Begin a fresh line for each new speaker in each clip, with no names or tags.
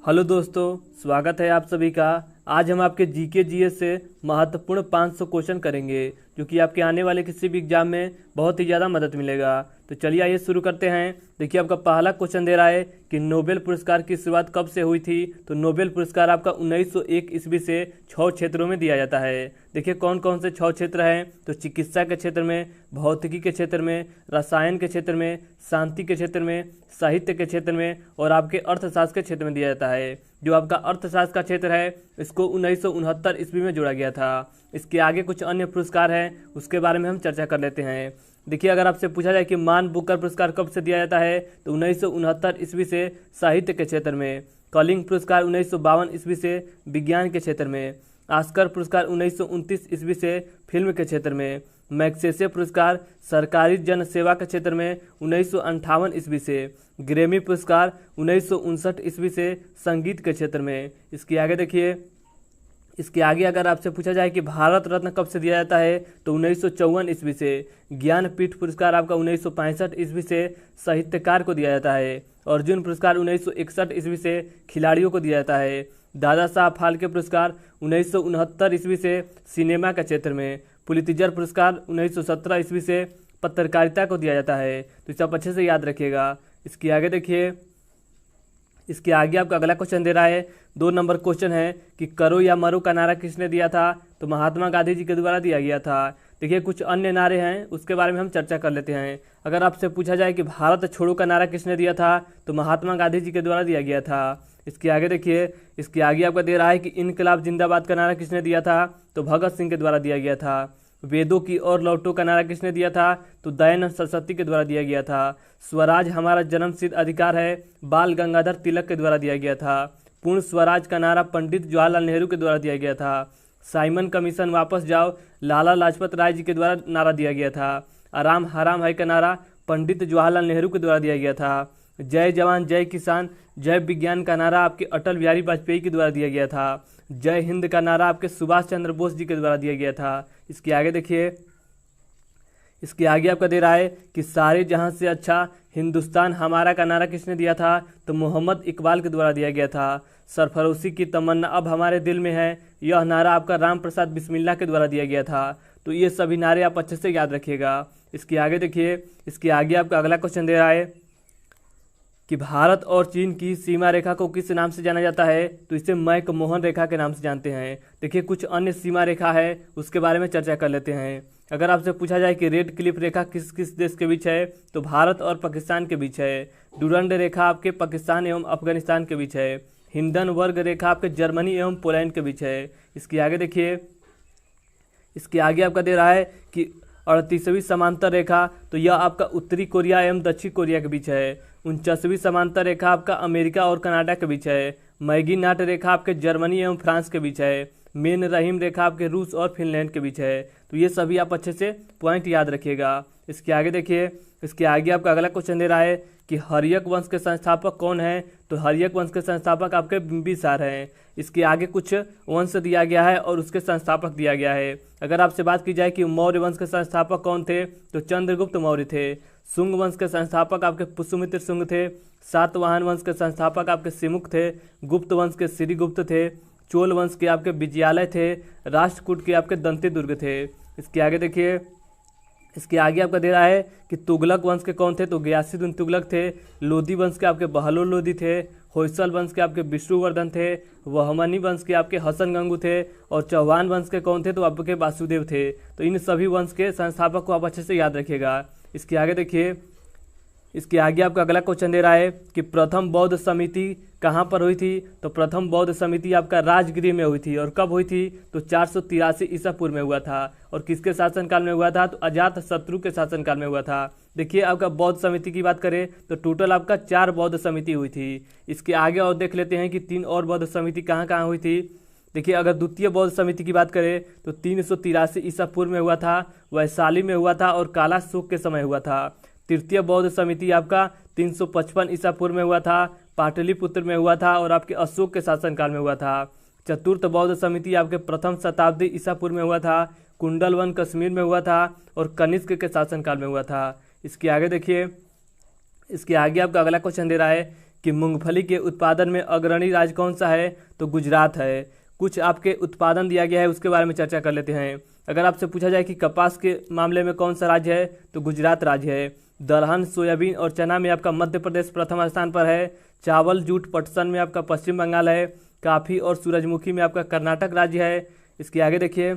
Hello दोस्तों, स्वागत है आप सभी का। आज हम आपके जीके जीएस से महत्वपूर्ण 500 क्वेश्चन करेंगे जो कि आपके आने वाले किसी भी एग्जाम में बहुत ही ज़्यादा मदद मिलेगा। तो चलिए आइए शुरू करते हैं। देखिए आपका पहला क्वेश्चन दे रहा है कि नोबेल पुरस्कार की शुरुआत कब से हुई थी। तो नोबेल पुरस्कार आपका 1901 ईस्वी से 6 क्षेत्रों में दिया जाता है। देखिए कौन कौन से 6 क्षेत्र हैं। तो चिकित्सा के क्षेत्र में, भौतिकी के क्षेत्र में, रसायन के क्षेत्र में, शांति के क्षेत्र में, साहित्य के क्षेत्र में और आपके अर्थशास्त्र के क्षेत्र में दिया जाता है। जो आपका अर्थशास्त्र का क्षेत्र है इसको 1969 ईस्वी में जोड़ा गया था। इसके आगे कुछ अन्य पुरस्कार हैं, उसके बारे में हम चर्चा कर लेते हैं। देखिए अगर आपसे पूछा जाए कि मान बुकर पुरस्कार कब से दिया जाता है तो 1969 ईस्वी से साहित्य के क्षेत्र में। कलिंग पुरस्कार 1952 ईस्वी से विज्ञान के क्षेत्र में। ऑस्कर पुरस्कार 1929 ईस्वी से फिल्म के क्षेत्र में। मैग्सेसे पुरस्कार सरकारी जन सेवा के क्षेत्र में 1958 ईस्वी से। ग्रैमी पुरस्कार 1959 ईस्वी से संगीत के क्षेत्र में। इसके आगे देखिए, इसके आगे अगर आपसे पूछा जाए कि भारत रत्न कब से दिया जाता है तो 1954 ईस्वी से। ज्ञानपीठ पुरस्कार आपका 1965 ईस्वी से साहित्यकार को दिया जाता है। अर्जुन पुरस्कार 1961 ईस्वी से खिलाड़ियों को दिया जाता है। दादा साहब फाल्के पुरस्कार 1969 ईस्वी से सिनेमा के क्षेत्र में। पुलित्जर पुरस्कार 1917 ईस्वी से पत्रकारिता को दिया जाता है। तो इसे आप अच्छे से याद रखिएगा। इसके आगे देखिए, इसके आगे आपका अगला क्वेश्चन दे रहा है, 2 नंबर क्वेश्चन है कि करो या मरो का नारा किसने दिया था। तो महात्मा गांधी जी के द्वारा दिया गया था। देखिए कुछ अन्य नारे हैं, उसके बारे में हम चर्चा कर लेते हैं। अगर आपसे पूछा जाए कि भारत छोड़ो का नारा किसने दिया था तो महात्मा गांधी जी के द्वारा दिया गया था। इसके आगे देखिए, इसके आगे आपका दे रहा है कि इनकलाब जिंदाबाद का नारा किसने दिया था तो भगत सिंह के द्वारा दिया गया था। वेदों की ओर लौटो का नारा किसने दिया था तो दयानंद सरस्वती के द्वारा दिया गया था। स्वराज हमारा जन्मसिद्ध अधिकार है, बाल गंगाधर तिलक के द्वारा दिया गया था। पूर्ण स्वराज का नारा पंडित जवाहरलाल नेहरू के द्वारा दिया गया था। साइमन कमीशन वापस जाओ, लाला लाजपत राय जी के द्वारा नारा दिया गया था। आराम हराम है का नारा पंडित जवाहरलाल नेहरू के द्वारा दिया गया था। जय जवान जय किसान जय विज्ञान का नारा आपके अटल बिहारी वाजपेयी के द्वारा दिया गया था। जय हिंद का नारा आपके सुभाष चंद्र बोस जी के द्वारा दिया गया था। इसके आगे देखिए, इसके आगे आपका दे रहा है कि सारे जहां से अच्छा हिंदुस्तान हमारा का नारा किसने दिया था तो मोहम्मद इकबाल के द्वारा दिया गया था। सरफरोशी की तमन्ना अब हमारे दिल में है, यह नारा आपका राम प्रसाद बिस्मिल्लाह के द्वारा दिया गया था। तो ये सभी नारे आप अच्छे से याद रखिएगा। इसके आगे देखिए, इसके आगे आपका अगला क्वेश्चन दे रहा है कि भारत और चीन की सीमा रेखा को किस नाम से जाना जाता है तो इसे मैक-मोहन रेखा के नाम से जानते हैं। देखिए कुछ अन्य सीमा रेखा है, उसके बारे में चर्चा कर लेते हैं। अगर आपसे पूछा जाए कि रेड क्लिफ रेखा किस किस देश के बीच है तो भारत और पाकिस्तान के बीच है। डुरंड रेखा आपके पाकिस्तान एवं अफगानिस्तान के बीच है। हिंडनबर्ग रेखा आपके जर्मनी एवं पोलैंड के बीच है। इसके आगे देखिए, इसके आगे आपका दे रहा है कि 38वीं समांतर रेखा तो यह आपका उत्तरी कोरिया एवं दक्षिण कोरिया के बीच है। 49वीं समांतर रेखा आपका अमेरिका और कनाडा के बीच है। मैगी नाट रेखा आपके जर्मनी एवं फ्रांस के बीच है। मेन रहीम रेखा आपके रूस और फिनलैंड के बीच है। तो ये सभी आप अच्छे से पॉइंट याद रखिएगा। इसके आगे देखिए, इसके आगे आपका अगला क्वेश्चन दे रहा है कि हर्यक वंश के संस्थापक कौन है तो हर्यक वंश के संस्थापक आपके बिंबिसार हैं। इसके आगे कुछ वंश दिया गया है और उसके संस्थापक दिया गया है। अगर आपसे बात की जाए कि मौर्य वंश के संस्थापक कौन थे तो चंद्रगुप्त मौर्य थे। शुंग वंश के संस्थापक आपके पुष्यमित्र शुंग थे। सातवाहन वंश के संस्थापक आपके सिमुक थे। गुप्त वंश के श्रीगुप्त थे। चोल वंश के आपके विजयालय थे। राष्ट्रकूट के आपके दंतेदुर्ग थे। इसके आगे देखिए, इसके आगे आपका दे रहा है कि तुगलक वंश के कौन थे तो गयासुद्दीन तुगलक थे। लोधी वंश के आपके बहलोल लोधी थे। होयसल वंश के आपके विष्णुवर्धन थे। वहमनी वंश के आपके हसन गंगू थे। और चौहान वंश के कौन थे तो आपके वासुदेव थे। तो इन सभी वंश के संस्थापक को आप अच्छे से याद रखिएगा। इसके आगे देखिए, इसके आगे आपका अगला क्वेश्चन दे रहा है कि प्रथम बौद्ध समिति कहाँ पर हुई थी तो प्रथम बौद्ध समिति आपका राजगृह में हुई थी। और कब हुई थी तो 483 ईसा पूर्व में हुआ था। और किसके शासनकाल में हुआ था तो अजात शत्रु के शासनकाल में हुआ था। देखिए आपका बौद्ध समिति की बात करें तो टोटल आपका 4 बौद्ध समिति हुई थी। इसके आगे और देख लेते हैं कि 3 और बौद्ध समिति कहाँ कहाँ हुई थी। देखिए अगर द्वितीय बौद्ध समिति की बात करें तो 383 ईसा पूर्व में हुआ था, वैशाली में हुआ था और काला शोक के समय हुआ था। तृतीय बौद्ध समिति आपका 355 ईसा पूर्व में हुआ था, पाटलिपुत्र में हुआ था और आपके अशोक के शासनकाल में हुआ था। चतुर्थ बौद्ध समिति आपके प्रथम शताब्दी ईसा पूर्व में हुआ था, कुंडलवन कश्मीर में हुआ था और कनिष्क के शासनकाल में हुआ था। इसके आगे देखिए, इसके आगे आपका अगला क्वेश्चन दे रहा है कि मूंगफली के उत्पादन में अग्रणी राज्य कौन सा है, तो गुजरात है। कुछ आपके उत्पादन दिया गया है, उसके बारे में चर्चा कर लेते हैं। अगर आपसे पूछा जाए कि कपास के मामले में कौन सा राज्य है, तो गुजरात राज्य है। दलहन, सोयाबीन और चना में आपका मध्य प्रदेश प्रथम स्थान पर है। चावल, जूट, पटसन में आपका पश्चिम बंगाल है। काफ़ी और सूरजमुखी में आपका कर्नाटक राज्य है। इसके आगे देखिए,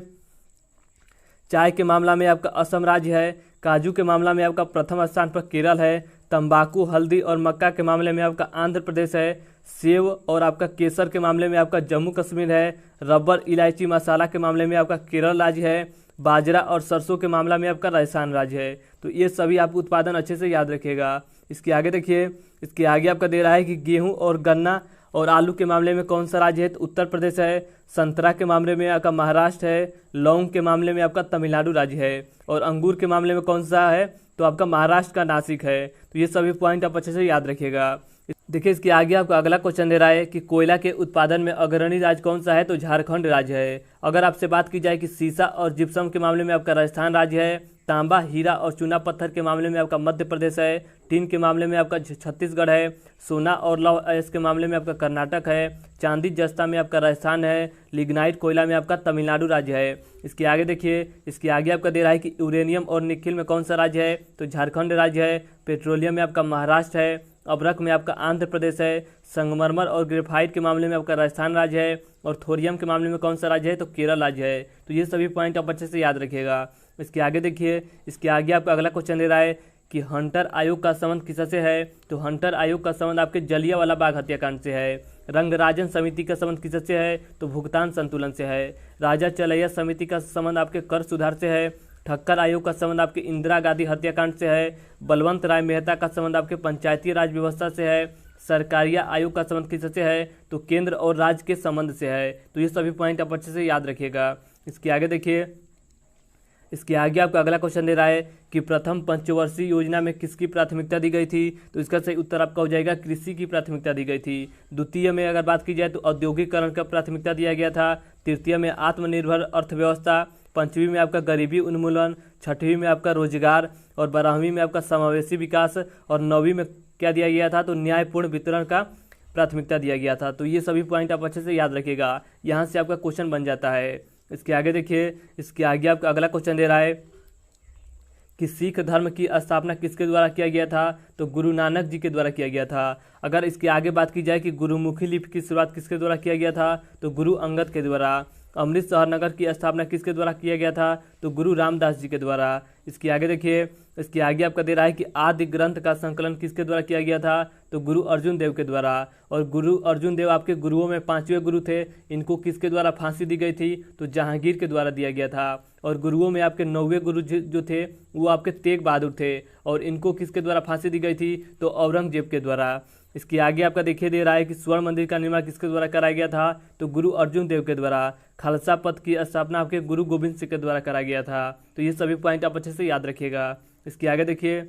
चाय के मामला में आपका असम राज्य है। काजू के मामला में आपका प्रथम स्थान पर केरल है। तंबाकू, हल्दी और मक्का के मामले में आपका आंध्र प्रदेश है। सेब और आपका केसर के मामले में आपका जम्मू कश्मीर है। रबर, इलायची, मसाला के मामले में आपका केरल राज्य है। बाजरा और सरसों के मामला में आपका राजस्थान राज्य है। तो ये सभी आप उत्पादन अच्छे से याद रखिएगा। इसके आगे देखिए, इसके आगे आपका दे रहा है कि गेहूं और गन्ना और आलू के मामले में कौन सा राज्य है, तो उत्तर प्रदेश है। संतरा के मामले में आपका महाराष्ट्र है। लौंग के मामले में आपका तमिलनाडु राज्य है। और अंगूर के मामले में कौन सा है, तो आपका महाराष्ट्र का नासिक है। तो ये सभी पॉइंट आप अच्छे से याद रखिएगा। देखिए, इसके आगे आपको अगला क्वेश्चन दे रहा है कि कोयला के उत्पादन में अग्रणी राज्य कौन सा है, तो झारखंड राज्य है। अगर आपसे बात की जाए कि सीसा और जिप्सम के मामले में आपका राजस्थान राज्य है। तांबा, हीरा और चूना पत्थर के मामले में आपका मध्य प्रदेश है। टीन के मामले में आपका छत्तीसगढ़ है। सोना और लौह अयस्क के मामले में आपका कर्नाटक है। चांदी, जस्ता में आपका राजस्थान है। लिग्नाइट, कोयला में आपका तमिलनाडु राज्य है। इसके आगे देखिए, इसके आगे आपका दे रहा है कि यूरेनियम और निकिल में कौन सा राज्य है, तो झारखंड राज्य है। पेट्रोलियम में आपका महाराष्ट्र है। अबरख में आपका आंध्र प्रदेश है। संगमरमर और ग्रेफाइट के मामले में आपका राजस्थान राज्य है। और थोरियम के मामले में कौन सा राज्य है, तो केरल राज्य है। तो ये सभी पॉइंट आप अच्छे से याद रखिएगा। इसके आगे देखिए, इसके आगे आपका अगला क्वेश्चन दे रहा है कि हंटर आयोग का संबंध किससे है, तो हंटर आयोग का संबंध आपके जलियांवाला बाग हत्याकांड से है। रंगराजन समिति का संबंध किससे है, तो भुगतान संतुलन से है। राजा चलैया समिति का संबंध आपके कर सुधार से है। ठक्कर आयोग का संबंध आपके इंदिरा गांधी हत्याकांड से है। बलवंत राय मेहता का संबंध आपके पंचायती राज व्यवस्था से है। सरकारिया आयोग का संबंध किससे है, तो केंद्र और राज्य के संबंध से है। तो ये सभी पॉइंट आप अच्छे से याद रखिएगा। इसके आगे देखिए, इसके आगे आपका अगला क्वेश्चन दे रहा है कि प्रथम पंचवर्षीय योजना में किसकी प्राथमिकता दी गई थी, तो इसका सही उत्तर आपका हो जाएगा कृषि की प्राथमिकता दी गई थी। द्वितीय में अगर बात की जाए तो औद्योगिकरण का प्राथमिकता दिया गया था। तृतीय में आत्मनिर्भर अर्थव्यवस्था। पंचवीं में आपका गरीबी उन्मूलन। छठवीं में आपका रोजगार। और 12वीं में आपका समावेशी विकास। और 9वीं में क्या दिया गया था, तो न्यायपूर्ण वितरण का प्राथमिकता दिया गया था। तो ये सभी पॉइंट आप अच्छे से याद रखिएगा, यहाँ से आपका क्वेश्चन बन जाता है। इसके आगे देखिए, इसके आगे आपका अगला क्वेश्चन दे रहा है कि सिख धर्म की स्थापना किसके द्वारा किया गया था, तो गुरु नानक जी के द्वारा किया गया था। अगर इसके आगे बात की जाए कि गुरुमुखी लिपि की शुरुआत किसके द्वारा किया गया था, तो गुरु अंगद के द्वारा। अमृतसर नगर की स्थापना किसके द्वारा किया गया था, तो गुरु रामदास जी के द्वारा। इसके आगे देखिए, इसके आगे आपका दे रहा है कि आदि ग्रंथ का संकलन किसके द्वारा किया गया था, तो गुरु अर्जुन देव के द्वारा। और गुरु अर्जुन देव आपके गुरुओं में 5वें गुरु थे। इनको किसके द्वारा फांसी दी गई थी, तो जहांगीर के द्वारा दिया गया था। और गुरुओं में आपके 9वें गुरु जो थे वो आपके तेग बहादुर थे। और इनको किसके द्वारा फांसी दी गई थी, तो औरंगजेब के द्वारा। इसके आगे आपका देखिए दे रहा है कि स्वर्ण मंदिर का निर्माण किसके द्वारा कराया गया था, तो गुरु अर्जुन देव के द्वारा। खालसा पथ की स्थापना आपके गुरु गोविंद सिंह के द्वारा कराया गया था। तो ये सभी पॉइंट आप अच्छे से याद रखिएगा। इसके आगे देखिए,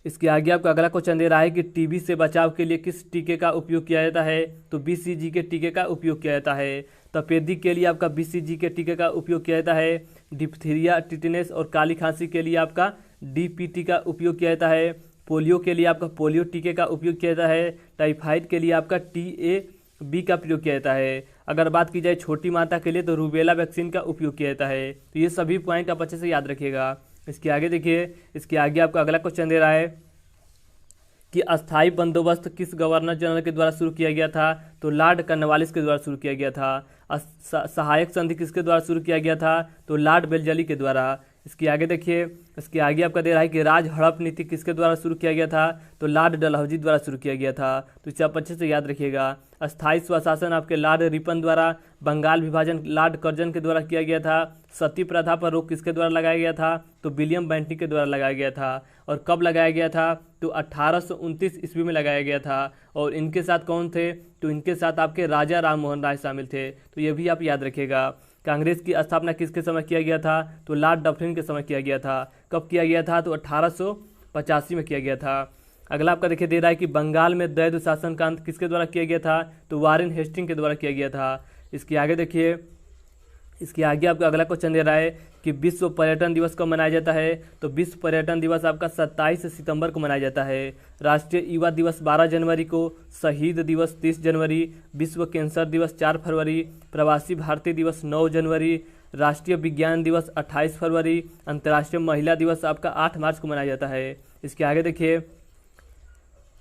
इसके आगे आपका अगला क्वेश्चन दे रहा है कि टीबी से बचाव के लिए किस टीके का उपयोग किया जाता है, तो बीसीजी के टीके का उपयोग किया जाता है। तपेदिक के लिए आपका बीसीजी के टीके का उपयोग किया जाता है। डिप्थीरिया, टिटनेस और काली खांसी के लिए आपका डीपीटी का उपयोग किया जाता है। पोलियो के लिए आपका पोलियो टीके का उपयोग किया जाता है। टाइफाइड के लिए आपका टीएबी का प्रयोग किया जाता है। अगर बात की जाए छोटी माता के लिए तो रूबेला वैक्सीन का उपयोग किया जाता है। तो ये सभी पॉइंट आप अच्छे से याद रखिएगा। इसके आगे देखिए, इसके आगे आपका अगला क्वेश्चन दे रहा है कि अस्थाई बंदोबस्त किस गवर्नर जनरल के द्वारा शुरू किया गया था, तो लॉर्ड कॉर्नवालिस के द्वारा शुरू किया गया था। सहायक संधि किसके द्वारा शुरू किया गया था, तो लॉर्ड बेलजली के द्वारा। इसके आगे देखिए, इसके आगे आपका दे रहा है कि राज हड़प नीति किसके द्वारा शुरू किया गया था, तो लॉर्ड डलहौजी द्वारा शुरू किया गया था। तो इसे आप अच्छे से याद रखिएगा। अस्थायी स्वशासन आपके लॉर्ड रिपन द्वारा। बंगाल विभाजन लॉर्ड कर्जन के द्वारा किया गया था। सती प्रथा पर रोक किसके द्वारा लगाया गया था, तो विलियम बेंटिक के द्वारा लगाया गया था। और कब लगाया गया था, तो 1829 ईस्वी में लगाया गया था। और इनके साथ कौन थे, तो इनके साथ आपके राजा राम मोहन राय शामिल थे। तो ये भी आप याद रखिएगा। कांग्रेस की स्थापना किसके समय किया गया था, तो लॉर्ड डफरिन के समय किया गया था। कब किया गया था, तो 1885 में किया गया था। अगला आपका देखिए दे रहा है कि बंगाल में द्वैध शासन का अंत किसके द्वारा किया गया था, तो वारेन हेस्टिंग के द्वारा किया गया था। इसके आगे देखिए, इसके आगे आपका अगला क्वेश्चन दे रहा है कि विश्व पर्यटन दिवस कब मनाया जाता है, तो विश्व पर्यटन दिवस आपका 27 सितंबर को मनाया जाता है। राष्ट्रीय युवा दिवस 12 जनवरी को, शहीद दिवस 30 जनवरी, विश्व कैंसर दिवस 4 फरवरी, प्रवासी भारतीय दिवस 9 जनवरी, राष्ट्रीय विज्ञान दिवस 28 फरवरी, अंतर्राष्ट्रीय महिला दिवस आपका 8 मार्च को मनाया जाता है। इसके आगे देखिए,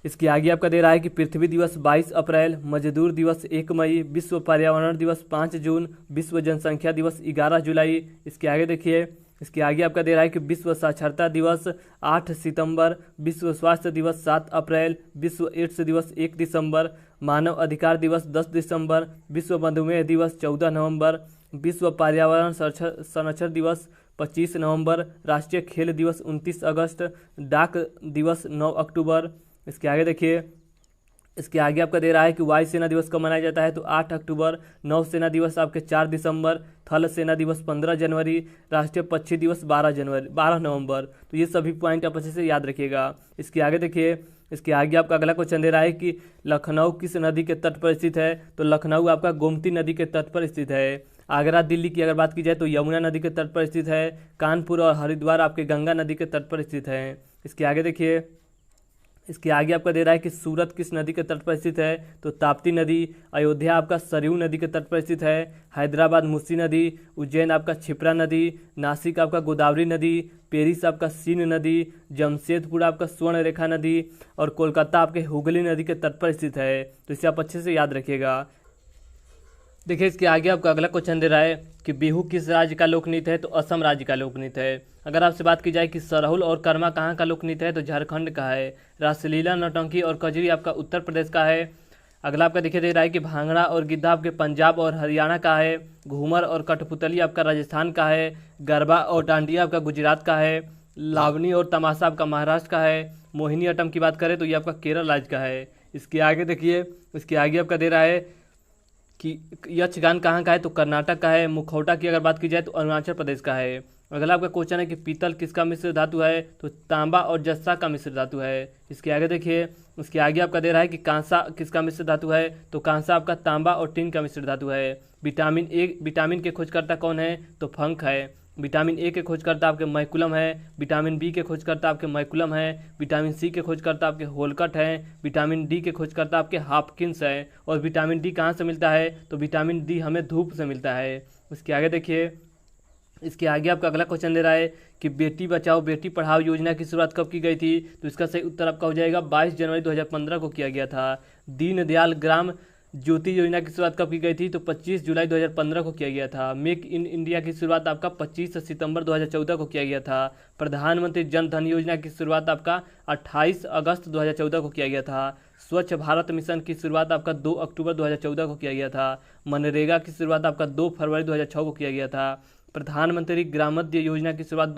इसके आगे आपका दे रहा है कि पृथ्वी दिवस 22 अप्रैल, मजदूर दिवस 1 मई, विश्व पर्यावरण दिवस 5 जून, विश्व जनसंख्या दिवस 11 जुलाई। इसके आगे देखिए, इसके आगे आपका दे रहा है कि विश्व साक्षरता दिवस 8 सितंबर, विश्व स्वास्थ्य दिवस 7 अप्रैल, विश्व एड्स दिवस 1 दिसंबर, मानव अधिकार दिवस 10 दिसंबर, विश्व मधुमेह दिवस 14 नवंबर, विश्व पर्यावरण संरक्षण दिवस 25 नवंबर, राष्ट्रीय खेल दिवस 29 अगस्त, डाक दिवस 9 अक्टूबर। इसके आगे देखिए, इसके आगे आपका दे रहा है कि वायु सेना दिवस कब मनाया जाता है, तो 8 अक्टूबर, नौसेना दिवस आपके 4 दिसंबर, थल सेना दिवस 15 जनवरी, राष्ट्रीय पक्षी दिवस 12 नवंबर। तो ये सभी पॉइंट आप अच्छे से याद रखिएगा। इसके आगे देखिए, इसके आगे आपका अगला क्वेश्चन दे रहा है कि लखनऊ किस नदी के तट पर स्थित है, तो लखनऊ आपका गोमती नदी के तट पर स्थित है। आगरा दिल्ली की अगर बात की जाए तो यमुना नदी के तट पर स्थित है। कानपुर और हरिद्वार आपके गंगा नदी के तट पर स्थित है। इसके आगे देखिए, इसके आगे आपका दे रहा है कि सूरत किस नदी के तट पर स्थित है, तो ताप्ती नदी, अयोध्या आपका सरयू नदी के तट पर स्थित है, हैदराबाद मूसी नदी, उज्जैन आपका क्षिप्रा नदी, नासिक आपका गोदावरी नदी, पेरिस आपका सीन नदी, जमशेदपुर आपका स्वर्ण रेखा नदी और कोलकाता आपके हुगली नदी के तट पर स्थित है। तो इसे आप अच्छे से याद रखिएगा। देखिए, इसके आगे आपका अगला क्वेश्चन दे रहा है कि बिहू किस राज्य का लोक नृत्य है, तो असम राज्य का लोक नृत्य है। अगर आपसे बात की जाए कि सरहुल और कर्मा कहाँ का लोक नृत्य है, तो झारखंड का है। रासलीला, नौटंकी और कजरी आपका उत्तर प्रदेश का है। अगला आपका देखिए दे रहा है कि भांगड़ा और गिद्धा आपके पंजाब और हरियाणा का है। घूमर और कठपुतली आपका राजस्थान का है। गरबा और डांडिया आपका गुजरात का है। लावनी और तमाशा आपका महाराष्ट्र का है। मोहिनी अट्टम की बात करें तो ये आपका केरल राज्य का है। इसके आगे देखिए, इसके आगे आपका दे रहा है कि यक्षगान कहाँ का है, तो कर्नाटक का है। मुखौटा की अगर बात की जाए तो अरुणाचल प्रदेश का है। अगला आपका क्वेश्चन है कि पीतल किसका मिश्र धातु है, तो तांबा और जस्ता का मिश्र धातु है। इसके आगे देखिए, इसके आगे आपका दे रहा है कि कांसा किसका मिश्र धातु है, तो कांसा आपका तांबा और टिन का मिश्र धातु है। विटामिन के खोजकर्ता कौन है, तो फंक है। विटामिन ए के खोजकर्ता आपके मैकुलम है। विटामिन बी के खोजकर्ता आपके मैकुलम है। विटामिन सी के खोजकर्ता आपके होलकट हैं। विटामिन डी के खोजकर्ता आपके हाफकिंस है। और विटामिन डी कहाँ से मिलता है, तो विटामिन डी हमें धूप से मिलता है। इसके आगे देखिए, इसके आगे आपका अगला क्वेश्चन दे रहा है कि बेटी बचाओ बेटी पढ़ाओ योजना की शुरुआत कब की गई थी, तो इसका सही उत्तर आपका हो जाएगा 22 जनवरी 2015 को किया गया था। दीनदयाल ग्राम ज्योति योजना की शुरुआत कब की गई थी, तो 25 जुलाई 2015 को किया गया था। मेक इन इंडिया की शुरुआत आपका 25 सितंबर 2014 को किया गया था। प्रधानमंत्री जन धन योजना की शुरुआत आपका 28 अगस्त 2014 को किया गया था। स्वच्छ भारत मिशन की शुरुआत आपका 2 अक्टूबर 2014 को किया गया था। मनरेगा की शुरुआत आपका 2 फरवरी 2006 को किया गया था। प्रधानमंत्री ग्रामोद्य योजना की शुरुआत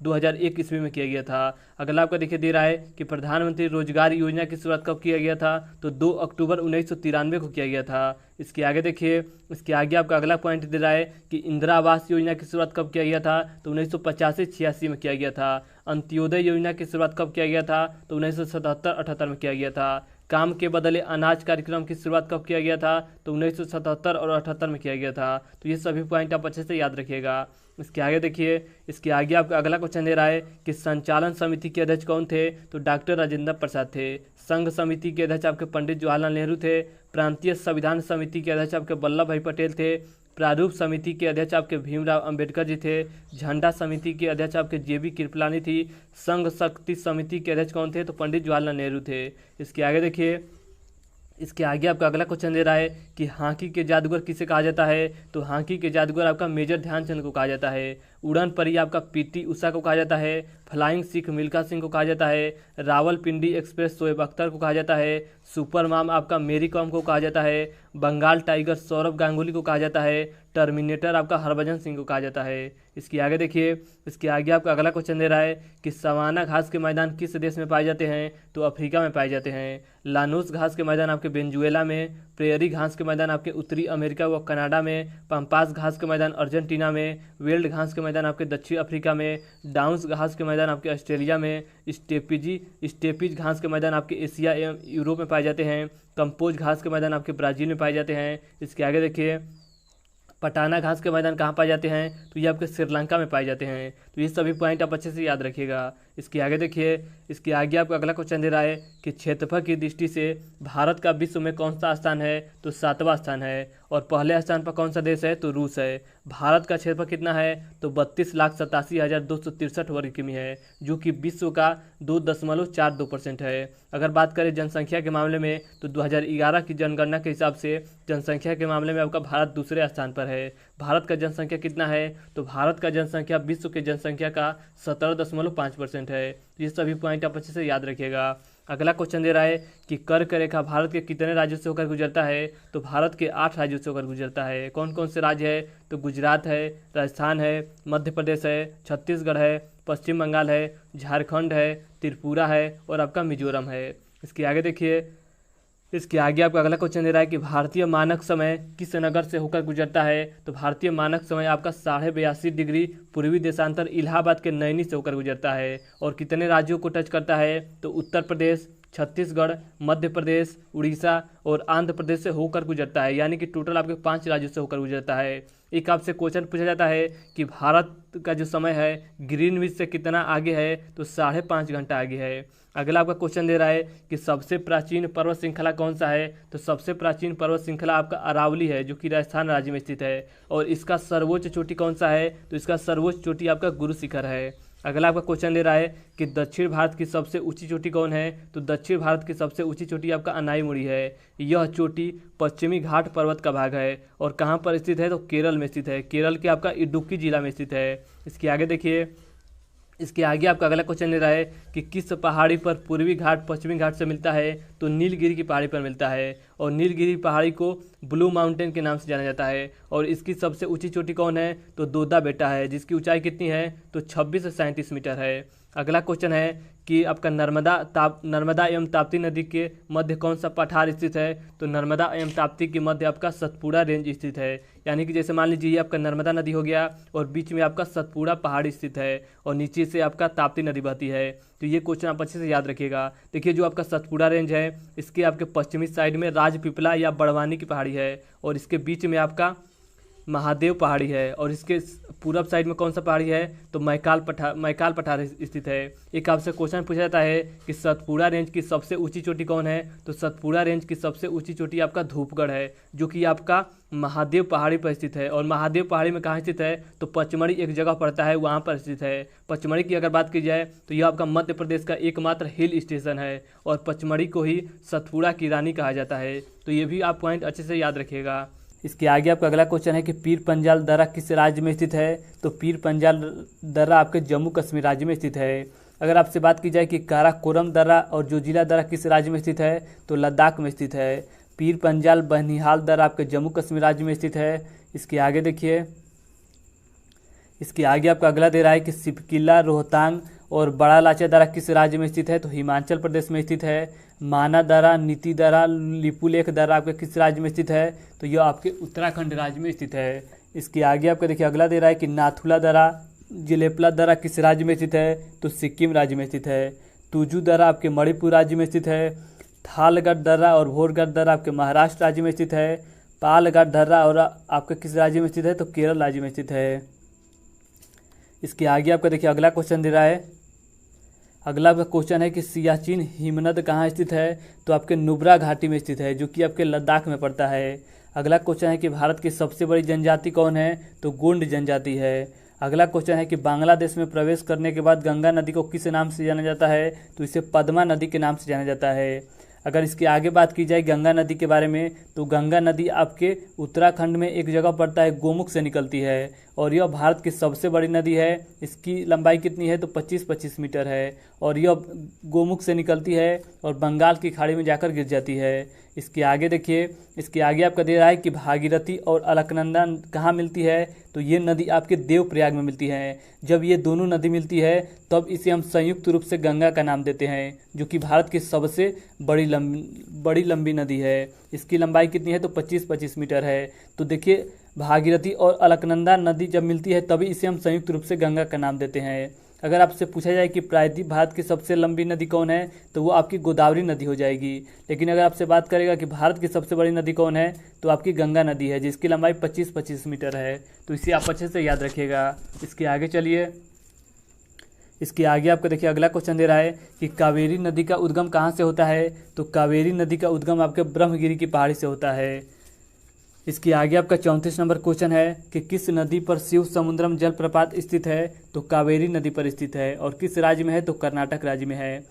2001 ईस्वी में किया गया था। अगला आपका देखिए दे रहा है कि प्रधानमंत्री रोजगार योजना की शुरुआत कब किया गया था, तो 2 अक्टूबर 1993 को किया गया था। इसके आगे देखिए, इसके आगे आपका अगला पॉइंट दे रहा है कि इंदिरा आवास योजना की शुरुआत कब किया गया था, तो 1985-86 में किया गया था। अंत्योदय योजना की शुरुआत कब किया गया था, तो 1977-78 में किया गया था। काम के बदले अनाज कार्यक्रम की शुरुआत कब किया गया था, तो 1977 और 78 में किया गया था। तो ये सभी पॉइंट आप अच्छे से याद रखिएगा। इसके आगे देखिए, इसके आगे आपका अगला क्वेश्चन दे रहा है कि संचालन समिति के अध्यक्ष कौन थे, तो डॉक्टर राजेंद्र प्रसाद थे। संघ समिति के अध्यक्ष आपके पंडित जवाहरलाल नेहरू थे। प्रांतीय संविधान समिति के अध्यक्ष आपके वल्लभ भाई पटेल थे। प्रारूप समिति के अध्यक्ष आपके भीमराव अंबेडकर जी थे। झंडा समिति के अध्यक्ष आपके जेबी कृपलानी थी। संघ शक्ति समिति के अध्यक्ष कौन थे, तो पंडित जवाहरलाल नेहरू थे। इसके आगे देखिए, इसके आगे आपका अगला क्वेश्चन दे रहा है कि हॉकी के जादूगर किसे कहा जाता है, तो हॉकी के जादूगर आपका मेजर ध्यानचंद को कहा जाता है। उड़न परी आपका पीटी उषा को कहा जाता है। फ्लाइंग सिख मिल्खा सिंह को कहा जाता है। रावलपिंडी एक्सप्रेस शोएब अख्तर को कहा जाता है। सुपर माम आपका मेरी कॉम को कहा जाता है। बंगाल टाइगर सौरभ गांगुली को कहा जाता है। टर्मिनेटर आपका हरभजन सिंह को कहा जाता है। इसके आगे देखिए, इसके आगे आपका अगला क्वेश्चन दे रहा है कि सवाना घास के मैदान किस देश में पाए जाते हैं, तो अफ्रीका में पाए जाते हैं। लानूस घास के मैदान आपके वेनेजुएला में। प्रेयरी घास के मैदान आपके उत्तरी अमेरिका व कनाडा में। पंपास घास के मैदान अर्जेंटीना में। वेल्ड घास के मैदान आपके दक्षिण अफ्रीका में। डाउन्स घास के मैदान आपके ऑस्ट्रेलिया में। स्टेपीज घास के मैदान आपके एशिया एवं यूरोप में पाए जाते हैं। कंपोज घास के मैदान आपके ब्राज़ील में पाए जाते हैं। इसके आगे देखिए, पटाना घास के मैदान कहाँ पाए जाते हैं, तो ये आपके श्रीलंका में पाए जाते हैं। तो ये सभी पॉइंट आप अच्छे से याद रखिएगा। इसके आगे देखिए, इसके आगे आपको अगला क्वेश्चन दे रहा है कि क्षेत्रफल की दृष्टि से भारत का विश्व में कौन सा स्थान है, तो 7वां स्थान है। और पहले स्थान पर कौन सा देश है, तो रूस है। भारत का क्षेत्रफल कितना है, तो 32,87,263 वर्ग किमी है, जो कि विश्व का 2.42% है। अगर बात करें जनसंख्या के मामले में, तो 2011 की जनगणना के हिसाब से जनसंख्या के मामले में आपका भारत दूसरे स्थान पर है। भारत का जनसंख्या कितना है, तो भारत का जनसंख्या विश्व के जनसंख्या का 17.5% है। ये सभी पॉइंट आप अच्छे से याद रखिएगा। अगला क्वेश्चन दे रहा है कि कर्क रेखा भारत के कितने राज्यों से होकर गुजरता है, तो भारत के 8 राज्यों से होकर गुजरता है। कौन कौन से राज्य है, तो गुजरात है, राजस्थान है, मध्य प्रदेश है, छत्तीसगढ़ है, पश्चिम बंगाल है, झारखंड है, त्रिपुरा है और आपका मिजोरम है। इसके आगे देखिए, इसके आगे आपका अगला क्वेश्चन दे रहा है कि भारतीय मानक समय किस नगर से होकर गुजरता है, तो भारतीय मानक समय आपका 82.5 डिग्री पूर्वी देशांतर इलाहाबाद के नैनी से होकर गुजरता है। और कितने राज्यों को टच करता है, तो उत्तर प्रदेश, छत्तीसगढ़, मध्य प्रदेश, उड़ीसा और आंध्र प्रदेश से होकर गुजरता है। यानी कि टोटल आपके 5 राज्यों से होकर गुजरता है। एक आपसे क्वेश्चन पूछा जाता है कि भारत का जो समय है ग्रीनविच से कितना आगे है, तो 5.5 घंटा आगे है। अगला आपका क्वेश्चन दे रहा है कि सबसे प्राचीन पर्वत श्रृंखला कौन सा है, तो सबसे प्राचीन पर्वत श्रृंखला आपका अरावली है, जो कि राजस्थान राज्य में स्थित है। और इसका सर्वोच्च चोटी कौन सा है, तो इसका सर्वोच्च चोटी आपका गुरु शिखर है। अगला आपका क्वेश्चन दे रहा है कि दक्षिण भारत की सबसे ऊंची चोटी कौन है, तो दक्षिण भारत की सबसे ऊंची चोटी आपका अनाईमुड़ी है। यह चोटी पश्चिमी घाट पर्वत का भाग है और कहाँ पर स्थित है, तो केरल में स्थित है। केरल के आपका इडुक्की जिला में स्थित है। इसके आगे देखिए, इसके आगे आपका अगला क्वेश्चन दे रहा है कि किस पहाड़ी पर पूर्वी घाट पश्चिमी घाट से मिलता है, तो नीलगिरी की पहाड़ी पर मिलता है। और नीलगिरी पहाड़ी को ब्लू माउंटेन के नाम से जाना जाता है। और इसकी सबसे ऊंची चोटी कौन है, तो दोदा बेटा है, जिसकी ऊंचाई कितनी है, तो 26 से 37 मीटर है। अगला क्वेश्चन है कि आपका नर्मदा एवं ताप्ती नदी के मध्य कौन सा पठार स्थित है, तो नर्मदा एवं ताप्ती के मध्य आपका सतपुड़ा रेंज स्थित है। यानी कि जैसे मान लीजिए ये आपका नर्मदा नदी हो गया और बीच में आपका सतपुड़ा पहाड़ स्थित है और नीचे से आपका ताप्ती नदी बहती है। तो ये क्वेश्चन आप अच्छे से याद रखिएगा। देखिए, जो आपका सतपुड़ा रेंज है इसके आपके पश्चिमी साइड में राजपीपला या बड़वानी की पहाड़ी है और इसके बीच में आपका महादेव पहाड़ी है और इसके पूरब साइड में कौन सा पहाड़ी है, तो मैकाल पठार स्थित है। एक आपसे क्वेश्चन पूछा जाता है कि सतपुड़ा रेंज की सबसे ऊंची चोटी कौन है, तो सतपुड़ा रेंज की सबसे ऊंची चोटी आपका धूपगढ़ है, जो कि आपका महादेव पहाड़ी पर स्थित है। और महादेव पहाड़ी में कहाँ स्थित है, तो पचमढ़ी एक जगह पड़ता है, वहाँ पर स्थित है। पचमढ़ी की अगर बात की जाए तो यह आपका मध्य प्रदेश का एकमात्र हिल स्टेशन है और पचमढ़ी को ही सतपुड़ा की रानी कहा जाता है। तो ये भी आप पॉइंट अच्छे से याद रखिएगा। इसके आगे आपका अगला क्वेश्चन है कि पीर पंजाल दर्रा किस राज्य में स्थित है, तो पीर पंजाल दर्रा आपके जम्मू कश्मीर राज्य में स्थित है। अगर आपसे बात की जाए कि काराकोरम दर्रा और जोजिला दर्रा किस राज्य में स्थित है, तो लद्दाख में स्थित है। पीर पंजाल बनिहाल दर्रा आपके जम्मू कश्मीर राज्य में स्थित है। इसके आगे देखिए, इसके आगे आपका अगला दे रहा है कि सिपकिला, रोहतांग और बड़ा लाचा दर्रा किस राज्य में स्थित है, तो हिमाचल प्रदेश में स्थित है। माना दर्रा, नीति दर्रा, लिपुलेख दर्रा आपके किस राज्य में स्थित है, तो यह आपके उत्तराखंड राज्य में स्थित है। इसके आगे आपका देखिए अगला दे रहा है कि नाथुला दर्रा, जिलेपला दर्रा किस राज्य में स्थित है, तो सिक्किम राज्य में स्थित है। तुजू दर्रा आपके मणिपुर राज्य में स्थित है। थालगढ़ दर्रा और भोरगढ़ दर्रा आपके महाराष्ट्र राज्य में स्थित है। पालगढ़ दर्रा और आपके किस राज्य में स्थित है, तो केरल राज्य में स्थित है। इसके आगे आपका देखिए अगला क्वेश्चन दे रहा है, अगला आपका क्वेश्चन है कि सियाचिन हिमनद कहाँ स्थित है, तो आपके नुब्रा घाटी में स्थित है, जो कि आपके लद्दाख में पड़ता है। अगला क्वेश्चन है कि भारत की सबसे बड़ी जनजाति कौन है, तो गोंड जनजाति है। अगला क्वेश्चन है कि बांग्लादेश में प्रवेश करने के बाद गंगा नदी को किस नाम से जाना जाता है, तो इसे पद्मा नदी के नाम से जाना जाता है। अगर इसके आगे बात की जाए गंगा नदी के बारे में, तो गंगा नदी आपके उत्तराखंड में एक जगह पड़ता है, गोमुख से निकलती है और यह भारत की सबसे बड़ी नदी है। इसकी लंबाई कितनी है, तो 25-25 मीटर है और यह गोमुख से निकलती है और बंगाल की खाड़ी में जाकर गिर जाती है। इसके आगे देखिए, इसके आगे आपका दे रहा है कि भागीरथी और अलकनंदा कहाँ मिलती है, तो ये नदी आपके देवप्रयाग में मिलती है। जब ये दोनों नदी मिलती है तब इसे हम संयुक्त रूप से गंगा का नाम देते हैं, जो कि भारत की सबसे बड़ी लंबी नदी है। इसकी लंबाई कितनी है, तो 25-25 मीटर है। तो देखिए भागीरथी और अलकनंदा नदी जब मिलती है तभी इसे हम संयुक्त रूप से गंगा का नाम देते हैं। अगर आपसे पूछा जाए कि प्रायद्वीप भारत की सबसे लंबी नदी कौन है तो वो आपकी गोदावरी नदी हो जाएगी। लेकिन अगर आपसे बात करेगा कि भारत की सबसे बड़ी नदी कौन है तो आपकी गंगा नदी है, जिसकी लंबाई 25-25 मीटर है। तो इसे आप अच्छे से याद रखिएगा। इसके आगे चलिए, इसके आगे आपको देखिए अगला क्वेश्चन दे रहा है कि कावेरी नदी का उद्गम कहाँ से होता है। तो कावेरी नदी का उद्गम आपके ब्रह्मगिरी की पहाड़ी से होता है। इसके आगे आपका 34 नंबर क्वेश्चन है कि किस नदी पर शिव समुद्रम जलप्रपात स्थित है। तो कावेरी नदी पर स्थित है। और किस राज्य में है तो कर्नाटक राज्य में है।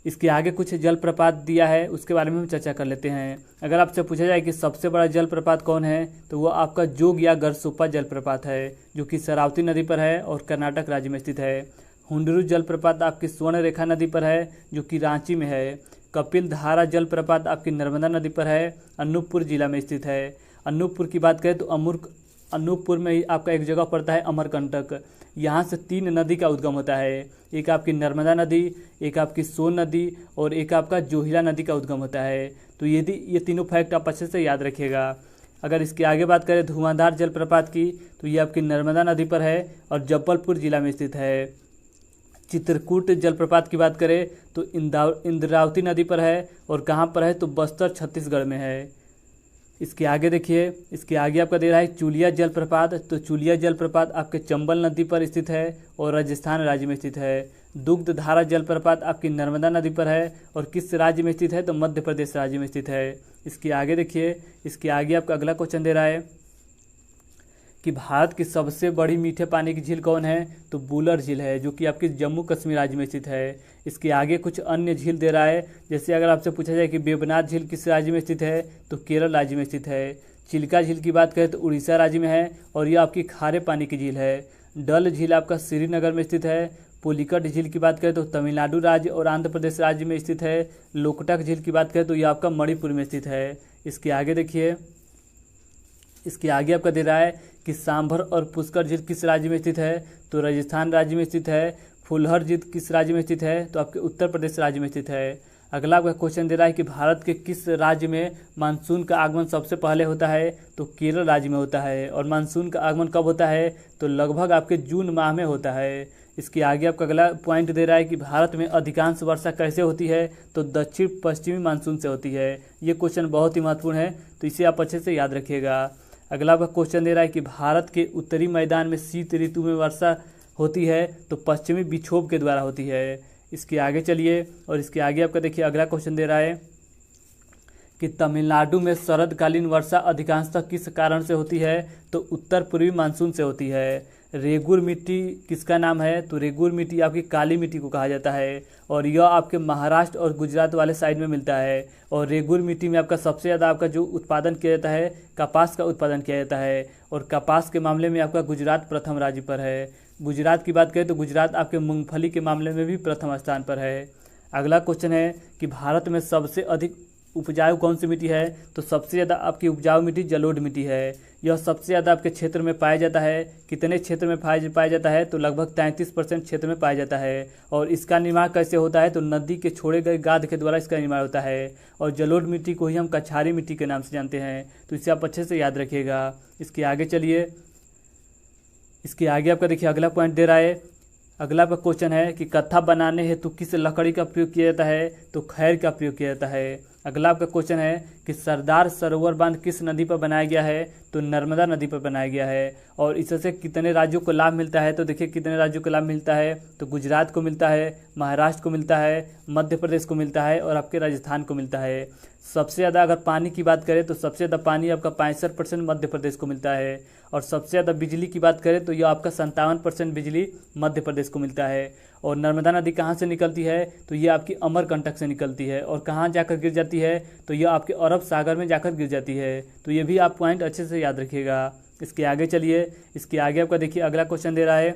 इसके आगे कुछ जलप्रपात दिया है, उसके बारे में हम चर्चा कर लेते हैं। अगर आपसे पूछा जाए कि सबसे बड़ा जलप्रपात कौन है तो वो आपका जोग या गरसोप्पा जलप्रपात है, जो कि शरावती नदी पर है और कर्नाटक राज्य में स्थित है। हुंडरू जलप्रपात आपकी स्वर्ण रेखा नदी पर है, जो कि रांची में है। कपिल धारा जलप्रपात आपकी नर्मदा नदी पर है, अनूपपुर जिला में स्थित है। अनूपपुर की बात करें तो अनूपपुर में ही आपका एक जगह पड़ता है अमरकंटक। यहाँ से 3 नदी का उद्गम होता है, एक आपकी नर्मदा नदी, एक आपकी सोन नदी और एक आपका जोहिला नदी का उद्गम होता है। तो ये तीनों फैक्ट आप अच्छे से याद रखिएगा। अगर इसके आगे बात करें धुआंधार जलप्रपात की तो ये आपकी नर्मदा नदी पर है और जबलपुर जिला में स्थित है। चित्रकूट जलप्रपात की बात करें तो इंद्रावती नदी पर है और कहाँ पर है तो बस्तर छत्तीसगढ़ में है। इसके आगे देखिए, इसके आगे आपका दे रहा है चुलिया जलप्रपात। तो चुलिया जलप्रपात आपके चंबल नदी पर स्थित है और राजस्थान राज्य में स्थित है। दुग्ध धारा जलप्रपात आपकी नर्मदा नदी पर है और किस राज्य में स्थित है तो मध्य प्रदेश राज्य में स्थित है। इसके आगे देखिए, इसके आगे आपका अगला क्वेश्चन दे रहा है कि भारत की सबसे बड़ी मीठे पानी की झील कौन है। तो बुलर झील है, जो कि आपके जम्मू कश्मीर राज्य में स्थित है। इसके आगे कुछ अन्य झील दे रहा है, जैसे अगर आपसे पूछा जाए कि वेबनाथ झील किस राज्य में स्थित है तो केरल राज्य में स्थित है। चिल्का झील की बात करें तो उड़ीसा राज्य में है और यह आपकी खारे पानी की झील है। डल झील आपका श्रीनगर में स्थित है। पुलिकट झील की बात करें तो तमिलनाडु राज्य और आंध्र प्रदेश राज्य में स्थित है। लोकटक झील की बात करें तो यह आपका मणिपुर में स्थित है। इसके आगे देखिए, इसके आगे आपका दे रहा है कि सांभर और पुष्कर झील किस राज्य में स्थित है तो राजस्थान राज्य में स्थित है। फुलहर झील किस राज्य में स्थित है तो आपके उत्तर प्रदेश राज्य में स्थित है। अगला आपका क्वेश्चन दे रहा है कि भारत के किस राज्य में मानसून का आगमन सबसे पहले होता है तो केरल राज्य में होता है। और मानसून का आगमन कब होता है तो लगभग आपके जून माह में होता है। इसके आगे आपका अगला पॉइंट दे रहा है कि भारत में अधिकांश वर्षा कैसे होती है तो दक्षिण पश्चिमी मानसून से होती है। ये क्वेश्चन बहुत ही महत्वपूर्ण है, तो इसे आप अच्छे से याद रखिएगा। अगला आपका क्वेश्चन दे रहा है कि भारत के उत्तरी मैदान में शीत ऋतु में वर्षा होती है तो पश्चिमी विक्षोभ के द्वारा होती है। इसके आगे चलिए, और इसके आगे आपका देखिए अगला क्वेश्चन दे रहा है कि तमिलनाडु में शरदकालीन वर्षा अधिकांशतः किस कारण से होती है तो उत्तर पूर्वी मानसून से होती है। रेगुर मिट्टी किसका नाम है तो रेगुर मिट्टी आपकी काली मिट्टी को कहा जाता है और यह आपके महाराष्ट्र और गुजरात वाले साइड में मिलता है। और रेगुर मिट्टी में आपका सबसे ज़्यादा आपका जो उत्पादन किया जाता है कपास का उत्पादन किया जाता है और कपास के मामले में आपका गुजरात प्रथम राज्य पर है। गुजरात की बात करें तो गुजरात आपके मूंगफली के मामले में भी प्रथम स्थान पर है। अगला क्वेश्चन है कि भारत में सबसे अधिक उपजाऊ कौन सी मिट्टी है तो सबसे ज़्यादा आपकी उपजाऊ मिट्टी जलोढ़ मिट्टी है। यह सबसे ज़्यादा आपके क्षेत्र में पाया जाता है। कितने क्षेत्र में पाया जाता है तो लगभग 33% क्षेत्र में पाया जाता है। और इसका निर्माण कैसे होता है तो नदी के छोड़े गए गाद के द्वारा इसका निर्माण होता है। और जलोढ़ मिट्टी को ही हम कछारी मिट्टी के नाम से जानते हैं, तो इसे आप अच्छे से याद रखिएगा। इसके आगे चलिए, इसके आगे आपका देखिए अगला पॉइंट दे रहा है। अगला आपका क्वेश्चन है कि कत्था बनाने हेतु किस लकड़ी का प्रयोग किया जाता है तो खैर का प्रयोग किया जाता है। अगला आपका क्वेश्चन है कि सरदार सरोवर बांध किस नदी पर बनाया गया है तो नर्मदा नदी पर बनाया गया है। और इससे कितने राज्यों को लाभ मिलता है तो देखिए कितने राज्यों को लाभ मिलता है तो गुजरात को मिलता है, महाराष्ट्र को मिलता है, मध्य प्रदेश को मिलता है और आपके राजस्थान को मिलता है। सबसे ज़्यादा अगर पानी की बात करें तो सबसे ज़्यादा पानी आपका 65% मध्य प्रदेश को मिलता है। और सबसे ज़्यादा बिजली की बात करें तो यह आपका 57% बिजली मध्य प्रदेश को मिलता है। और नर्मदा नदी कहाँ से निकलती है तो ये आपकी अमरकंटक से निकलती है और कहाँ जाकर गिर जाती है तो यह आपके अरब सागर में जाकर गिर जाती है। तो ये भी आप पॉइंट अच्छे से याद रखिएगा। इसके आगे चलिए, इसके आगे आपका देखिए अगला क्वेश्चन दे रहा है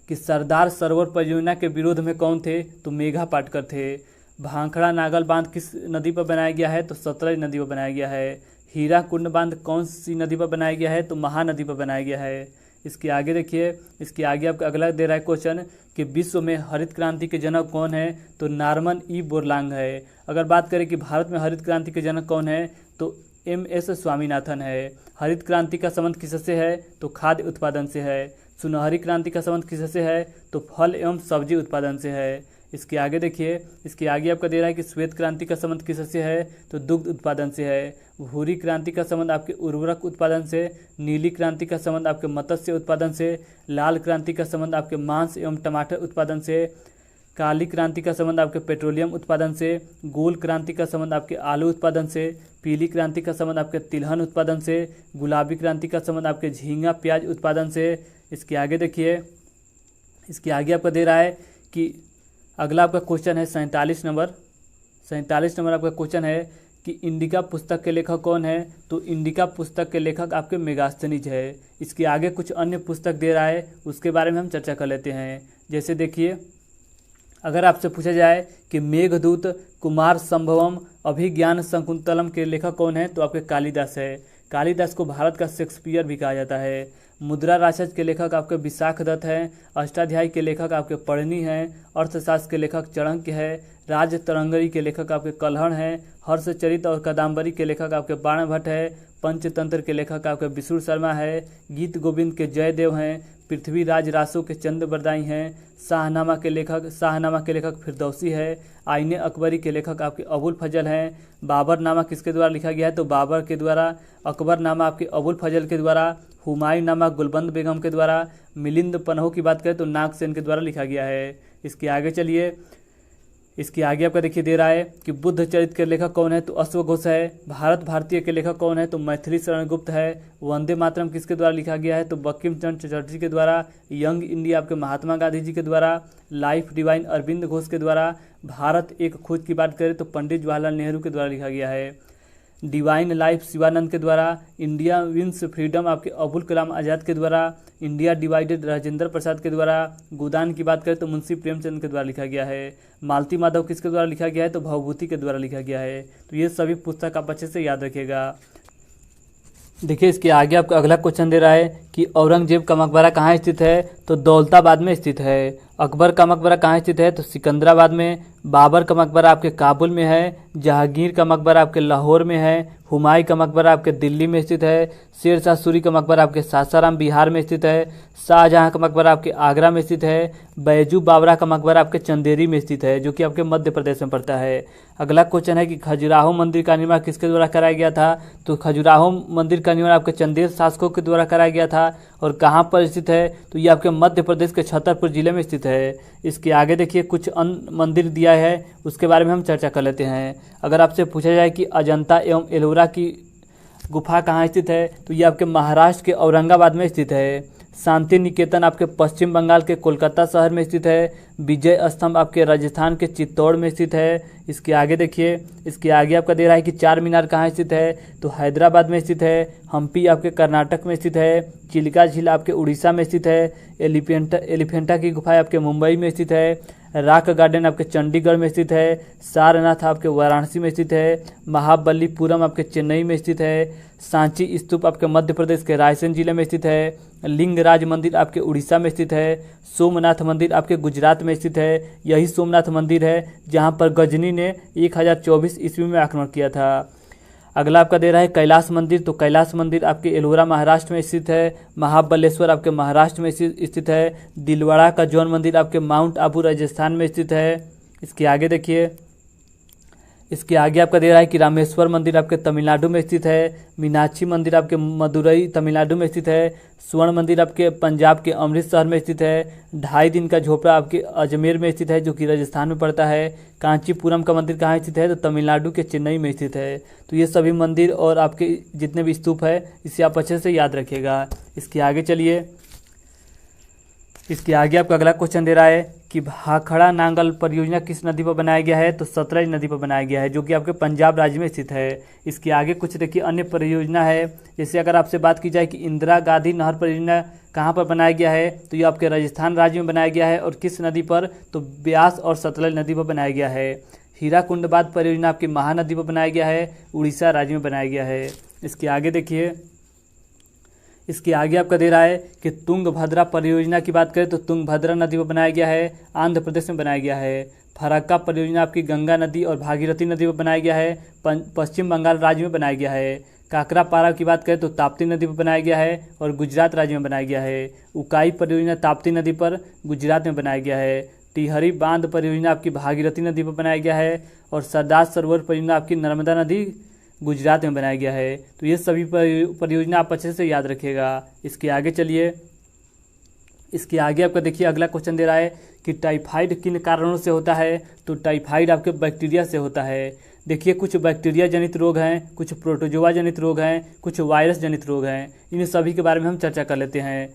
कि सरदार सरोवर परियोजना के विरोध में कौन थे तो मेघा पाटकर थे। भाखड़ा नागल बांध किस नदी पर बनाया गया है तो सतलज नदी पर बनाया गया है। हीरा कुंड बांध कौन सी नदी पर बनाया गया है तो महानदी पर बनाया गया है। इसके आगे देखिए, इसके आगे आपका अगला दे रहा है क्वेश्चन कि विश्व में हरित क्रांति के जनक कौन है तो नॉर्मन ई बोरलांग है। अगर बात करें कि भारत में हरित क्रांति के जनक कौन है तो MS स्वामीनाथन है। हरित क्रांति का संबंध किससे है तो खाद्य उत्पादन से है। सुनहरी क्रांति का संबंध किससे है? तो फल एवं सब्जी उत्पादन से है। इसके आगे देखिए, इसके आगे आपका दे रहा है कि श्वेत क्रांति का संबंध किससे है? तो दुग्ध उत्पादन से है। भूरी क्रांति का संबंध आपके उर्वरक उत्पादन से, नीली क्रांति का संबंध आपके मत्स्य उत्पादन से, लाल क्रांति का संबंध आपके मांस एवं टमाटर उत्पादन से, काली क्रांति का संबंध आपके पेट्रोलियम उत्पादन से, गोल क्रांति का संबंध आपके आलू उत्पादन से, पीली क्रांति का संबंध आपके तिलहन उत्पादन से, गुलाबी क्रांति का संबंध आपके झींगा प्याज उत्पादन से। इसके आगे देखिए, इसके आगे आपका दे रहा है कि अगला आपका क्वेश्चन है 47 नंबर। 47 नंबर आपका क्वेश्चन है कि इंडिका पुस्तक के लेखक कौन है? तो इंडिका पुस्तक के लेखक आपके मेगास्थनीज है। इसके आगे कुछ अन्य पुस्तक दे रहा है, उसके बारे में हम चर्चा कर लेते हैं। जैसे देखिए, अगर आपसे पूछा जाए कि मेघदूत, कुमार संभवम, अभिज्ञान शकुंतलम के लेखक कौन है? तो आपके कालिदास है। कालिदास को भारत का शेक्सपियर भी कहा जाता है। मुद्रा राक्षस के लेखक आपके विशाख दत्त हैं। अष्टाध्यायी के लेखक आपके पढ़नी हैं। अर्थशास्त्र के लेखक चाणक्य है। राज तरंगरी के लेखक आपके कल्हण हैं। हर्षचरित और कादम्बरी के लेखक आपके बाणभट्ट है। पंचतंत्र के लेखक आपके विष्णु शर्मा है। गीत गोविंद के जयदेव हैं। पृथ्वीराज रासो के चंद बरदाई हैं। शाहनामा के लेखक फिरदौसी है। आईने अकबरी के लेखक आपके अबुल फजल हैं। बाबरनामा किसके द्वारा लिखा गया है? तो बाबर के द्वारा। अकबरनामा आपके अबुल फजल के द्वारा। हुमायूंनामा गुलबंद बेगम के द्वारा। मिलिंद पन्हो की बात करें तो नागसेन के द्वारा लिखा गया है। इसके आगे चलिए, इसके आगे आपका देखिए दे रहा है कि बुद्ध चरित्र के लेखक कौन है? तो अश्वघोष है। भारत भारतीय के लेखक कौन है? तो मैथिली शरण गुप्त है। वंदे मातरम किसके द्वारा लिखा गया है? तो बंकिम चंद्र चटर्जी के द्वारा। यंग इंडिया आपके महात्मा गांधी जी के द्वारा। लाइफ डिवाइन अरविंद घोष के द्वारा। भारत एक खोज की बात करें तो पंडित जवाहरलाल नेहरू के द्वारा लिखा गया है। डिवाइन लाइफ शिवानंद के द्वारा। इंडिया विंस फ्रीडम आपके अबुल कलाम आज़ाद के द्वारा। इंडिया डिवाइडेड राजेंद्र प्रसाद के द्वारा। गोदान की बात करें तो मुंशी प्रेमचंद के द्वारा लिखा गया है। मालती माधव किसके द्वारा लिखा गया है? तो भवभूति के द्वारा लिखा गया है। तो ये सभी पुस्तक आप अच्छे से याद रखिएगा। देखिए, इसके आगे आपका अगला क्वेश्चन दे रहा है कि औरंगजेब का मकबरा कहाँ स्थित है? तो दौलताबाद में स्थित है। अकबर का मकबरा कहाँ स्थित है? तो सिकंदराबाद में। बाबर का मकबरा आपके काबुल में है। जहांगीर का मकबरा आपके लाहौर में है। हुमायूं का मकबरा आपके दिल्ली में स्थित है। शेर शाह सूरी का मकबरा आपके सासाराम बिहार में स्थित है। शाहजहां का मकबरा आपके आगरा में स्थित है। बैजू बावरा का मकबरा आपके चंदेरी में स्थित है, जो कि आपके मध्य प्रदेश में पड़ता है। अगला क्वेश्चन है कि खजुराहो मंदिर का निर्माण किसके द्वारा कराया गया था? तो खजुराहो मंदिर का निर्माण आपके चंदेल शासकों के द्वारा कराया गया था। और कहाँ पर स्थित है? तो ये आपके मध्य प्रदेश के छतरपुर जिले में स्थित है। इसके आगे देखिए, कुछ अन्य मंदिर दिया है, उसके बारे में हम चर्चा कर लेते हैं। अगर आपसे पूछा जाए कि अजंता एवं एलोरा की गुफा कहाँ स्थित है? तो ये आपके महाराष्ट्र के औरंगाबाद में स्थित है। शांति निकेतन आपके पश्चिम बंगाल के कोलकाता शहर में स्थित है। विजय स्तंभ आपके राजस्थान के चित्तौड़ में स्थित है। इसके आगे देखिए, इसके आगे आपका दे रहा है कि चार मीनार कहाँ स्थित है? तो हैदराबाद में स्थित है। हम्पी आपके कर्नाटक में स्थित है। चिल्का झील आपके उड़ीसा में स्थित है। एलिफेंटा की गुफा आपके मुंबई में स्थित है। रॉक गार्डन आपके चंडीगढ़ में स्थित है। सारनाथ आपके वाराणसी में स्थित है। महाबलीपुरम आपके चेन्नई में स्थित है। सांची स्तूप आपके मध्य प्रदेश के रायसेन जिले में स्थित है। लिंगराज मंदिर आपके उड़ीसा में स्थित है। सोमनाथ मंदिर आपके गुजरात में स्थित है। यही सोमनाथ मंदिर है जहां पर गजनी ने 1024 ईस्वी में आक्रमण किया था। अगला आपका दे रहा है कैलाश मंदिर। तो कैलाश मंदिर आपके एलोरा महाराष्ट्र में स्थित है। महाबलेश्वर आपके महाराष्ट्र में स्थित है। दिलवाड़ा का जौन मंदिर आपके माउंट आबू राजस्थान में स्थित है। इसके आगे देखिए, इसके आगे आपका दे रहा है कि रामेश्वर मंदिर आपके तमिलनाडु में स्थित है। मीनाक्षी मंदिर आपके मदुरई तमिलनाडु में स्थित है। स्वर्ण मंदिर आपके पंजाब के अमृतसर में स्थित है। 2.5 दिन का झोपड़ा आपके अजमेर में स्थित है, जो कि राजस्थान में पड़ता है। कांचीपुरम का मंदिर कहाँ स्थित है? तो तमिलनाडु के चेन्नई में स्थित है। तो ये सभी मंदिर और आपके जितने भी स्तूप है, इसे आप अच्छे से याद रखिएगा। इसके आगे चलिए, इसके आगे आपका अगला क्वेश्चन दे रहा है कि भाखड़ा नांगल परियोजना किस नदी पर बनाया गया है? तो सतलज नदी पर बनाया गया है, जो कि आपके पंजाब राज्य में स्थित है। इसके आगे कुछ देखिए अन्य परियोजना है। जैसे अगर आपसे बात की जाए कि इंदिरा गांधी नहर परियोजना कहाँ पर बनाया गया है, तो ये आपके राजस्थान राज्य में बनाया गया है। और किस नदी पर? तो ब्यास और सतलज नदी पर बनाया गया है। हीराकुंड बांध परियोजना आपकी महानदी पर बनाया गया है, उड़ीसा राज्य में बनाया गया है। इसके आगे देखिए, इसके आगे आपका दे रहा है कि तुंगभद्रा परियोजना की बात करें तो तुंगभद्रा नदी पर बनाया गया है, आंध्र प्रदेश में बनाया गया है। फरक्का परियोजना आपकी गंगा नदी और भागीरथी नदी पर बनाया गया है, पश्चिम बंगाल राज्य में बनाया गया है। काकरापारा की बात करें तो ताप्ती नदी पर बनाया गया है और गुजरात राज्य में बनाया गया है। उकाई परियोजना ताप्ती नदी पर गुजरात में बनाया गया है। टिहरी बांध परियोजना आपकी भागीरथी नदी पर बनाया गया है और सरदार सरोवर परियोजना आपकी नर्मदा नदी गुजरात में बनाया गया है। तो ये सभी परियोजना आप अच्छे से याद रखिएगा। इसके आगे चलिए, इसके आगे आपका देखिए अगला क्वेश्चन दे रहा है कि टाइफाइड किन कारणों से होता है। तो टाइफाइड आपके बैक्टीरिया से होता है। देखिए कुछ बैक्टीरिया जनित रोग हैं, कुछ प्रोटोजोआ जनित रोग हैं, कुछ वायरस जनित रोग हैं। इन सभी के बारे में हम चर्चा कर लेते हैं।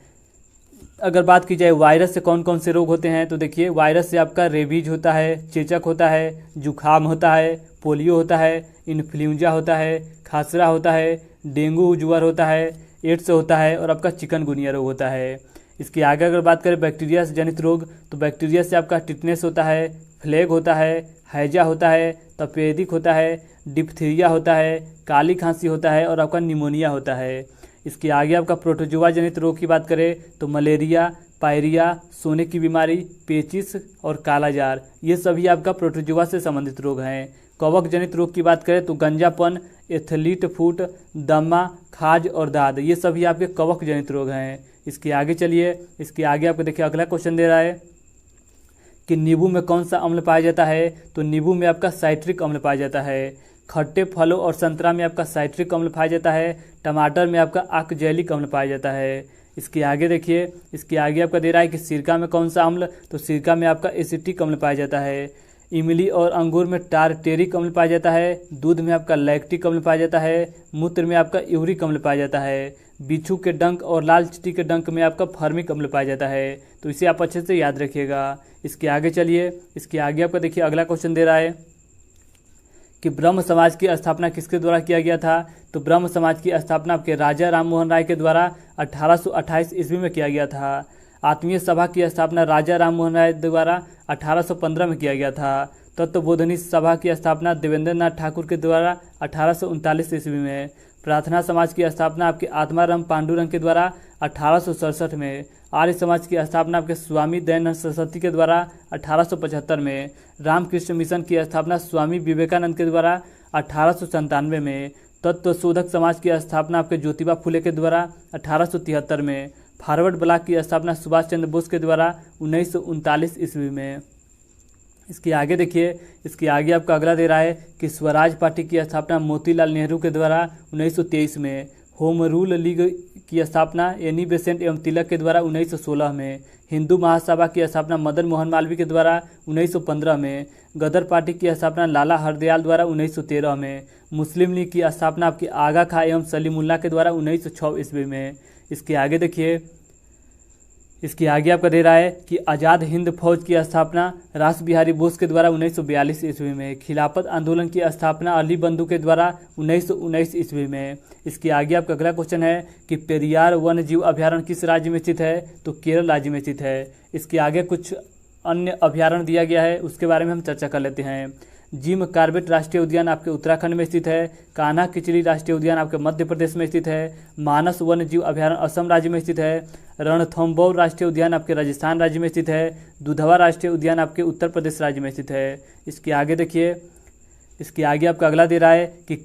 अगर बात की जाए वायरस से कौन कौन से रोग होते हैं, तो देखिए वायरस से आपका रेबीज होता है, चेचक होता है, जुखाम होता है, पोलियो होता है, इन्फ्लुएंजा होता है, खासरा होता है, डेंगू ज्वर होता है, एड्स होता है और आपका चिकनगुनिया रोग होता है। इसके आगे अगर बात करें बैक्टीरिया से जनित रोग, तो बैक्टीरिया से आपका टिटनेस होता है, फ्लेग होता है, हैजा होता है, तपेदिक होता है, डिप्थीरिया होता है, काली खांसी होता है और आपका निमोनिया होता है। इसके आगे आपका प्रोटोजोआ जनित रोग की बात करें तो मलेरिया, पायरिया, सोने की बीमारी, पेचिस और कालाजार, ये सभी आपका प्रोटोजोआ से संबंधित रोग हैं। कवक जनित रोग की बात करें तो गंजापन, एथलीट फूट, दमा, खाज और दाद, ये सभी आपके कवक जनित रोग हैं। इसके आगे चलिए, इसके आगे आपको देखिए अगला क्वेश्चन दे रहा है कि नींबू में कौन सा अम्ल पाया जाता है। तो नींबू में आपका साइट्रिक अम्ल पाया जाता है। खट्टे फलों और संतरा में आपका साइट्रिक अम्ल पाया जाता है। टमाटर में आपका आक्जेलिक अम्ल पाया जाता है। इसके आगे देखिए, इसके आगे आपका दे रहा है कि सिरका में कौन सा अम्ल। तो सिरका में आपका एसिटिक अम्ल पाया जाता है। इमली और अंगूर में टारटेरिक अम्ल पाया जाता है। दूध में आपका लैक्टिक अम्ल पाया जाता है। मूत्र में आपका यूरिक अम्ल पाया जाता है। बिच्छू के डंक और लाल चींटी के डंक में आपका फर्मिक अम्ल पाया जाता है। तो इसे आप अच्छे से याद रखिएगा। इसके आगे चलिए, इसके आगे आपका देखिए अगला क्वेश्चन दे रहा है कि ब्रह्म समाज की स्थापना किसके द्वारा किया गया था। तो ब्रह्म समाज की स्थापना आपके राजा राम मोहन राय के द्वारा 1828 ईस्वी में किया गया था। आत्मीय सभा की स्थापना राजा राम मोहन राय द्वारा 1815 में किया गया था। तत्वबोधनी सभा की स्थापना देवेंद्र नाथ ठाकुर के द्वारा 1839 ईस्वी में। प्रार्थना समाज की स्थापना आपके आत्माराम पांडुरंग के द्वारा 1867 में। आर्य समाज की स्थापना आपके स्वामी दयानंद सरस्वती के द्वारा 1875 में। रामकृष्ण मिशन की स्थापना स्वामी विवेकानंद के द्वारा 1897 में। तत्वशोधक समाज की स्थापना आपके ज्योतिबा फुले के द्वारा 1873 में। फॉरवर्ड ब्लॉक की स्थापना सुभाष चंद्र बोस के द्वारा 1939 ईस्वी में। इसके आगे देखिए, इसके आगे आपका अगला दे रहा है कि स्वराज पार्टी की स्थापना मोतीलाल नेहरू के द्वारा 1923 में। होम रूल लीग की स्थापना एनी बेसेंट एवं तिलक के द्वारा 1916 में। हिंदू महासभा की स्थापना मदन मोहन मालवीय के द्वारा 1915 में। गदर पार्टी की स्थापना लाला हरदयाल द्वारा 1913 में। मुस्लिम लीग की स्थापना आपकी आगा खां एवं सलीमुल्लाह के द्वारा 1906 ईस्वी में। इसके आगे देखिए, इसके आगे आपका दे रहा है कि आज़ाद हिंद फौज की स्थापना रास बिहारी बोस के द्वारा 1942 ईस्वी में। खिलाफत आंदोलन की स्थापना अली बंधु के द्वारा 1919 ईस्वी में। इसके आगे आपका अगला क्वेश्चन है कि पेरियार वन्य जीव अभ्यारण्य किस राज्य में स्थित है। तो केरल राज्य में स्थित है। इसके आगे कुछ अन्य अभ्यारण्य दिया गया है, उसके बारे में हम चर्चा कर लेते हैं। जिम कार्बेट राष्ट्रीय उद्यान आपके उत्तराखंड में स्थित है। कान्हा किचली राष्ट्रीय उद्यान आपके मध्य प्रदेश में स्थित है। मानस वन्य जीव अभ्यारण्य असम राज्य में स्थित है। रणथंभौर राष्ट्रीय उद्यान आपके राजस्थान राज्य में स्थित है। दुधवा राष्ट्रीय उद्यान आपके उत्तर प्रदेश राज्य में स्थित है। इसके आगे देखिए, इसके आगे आपका अगला दे रहा है कि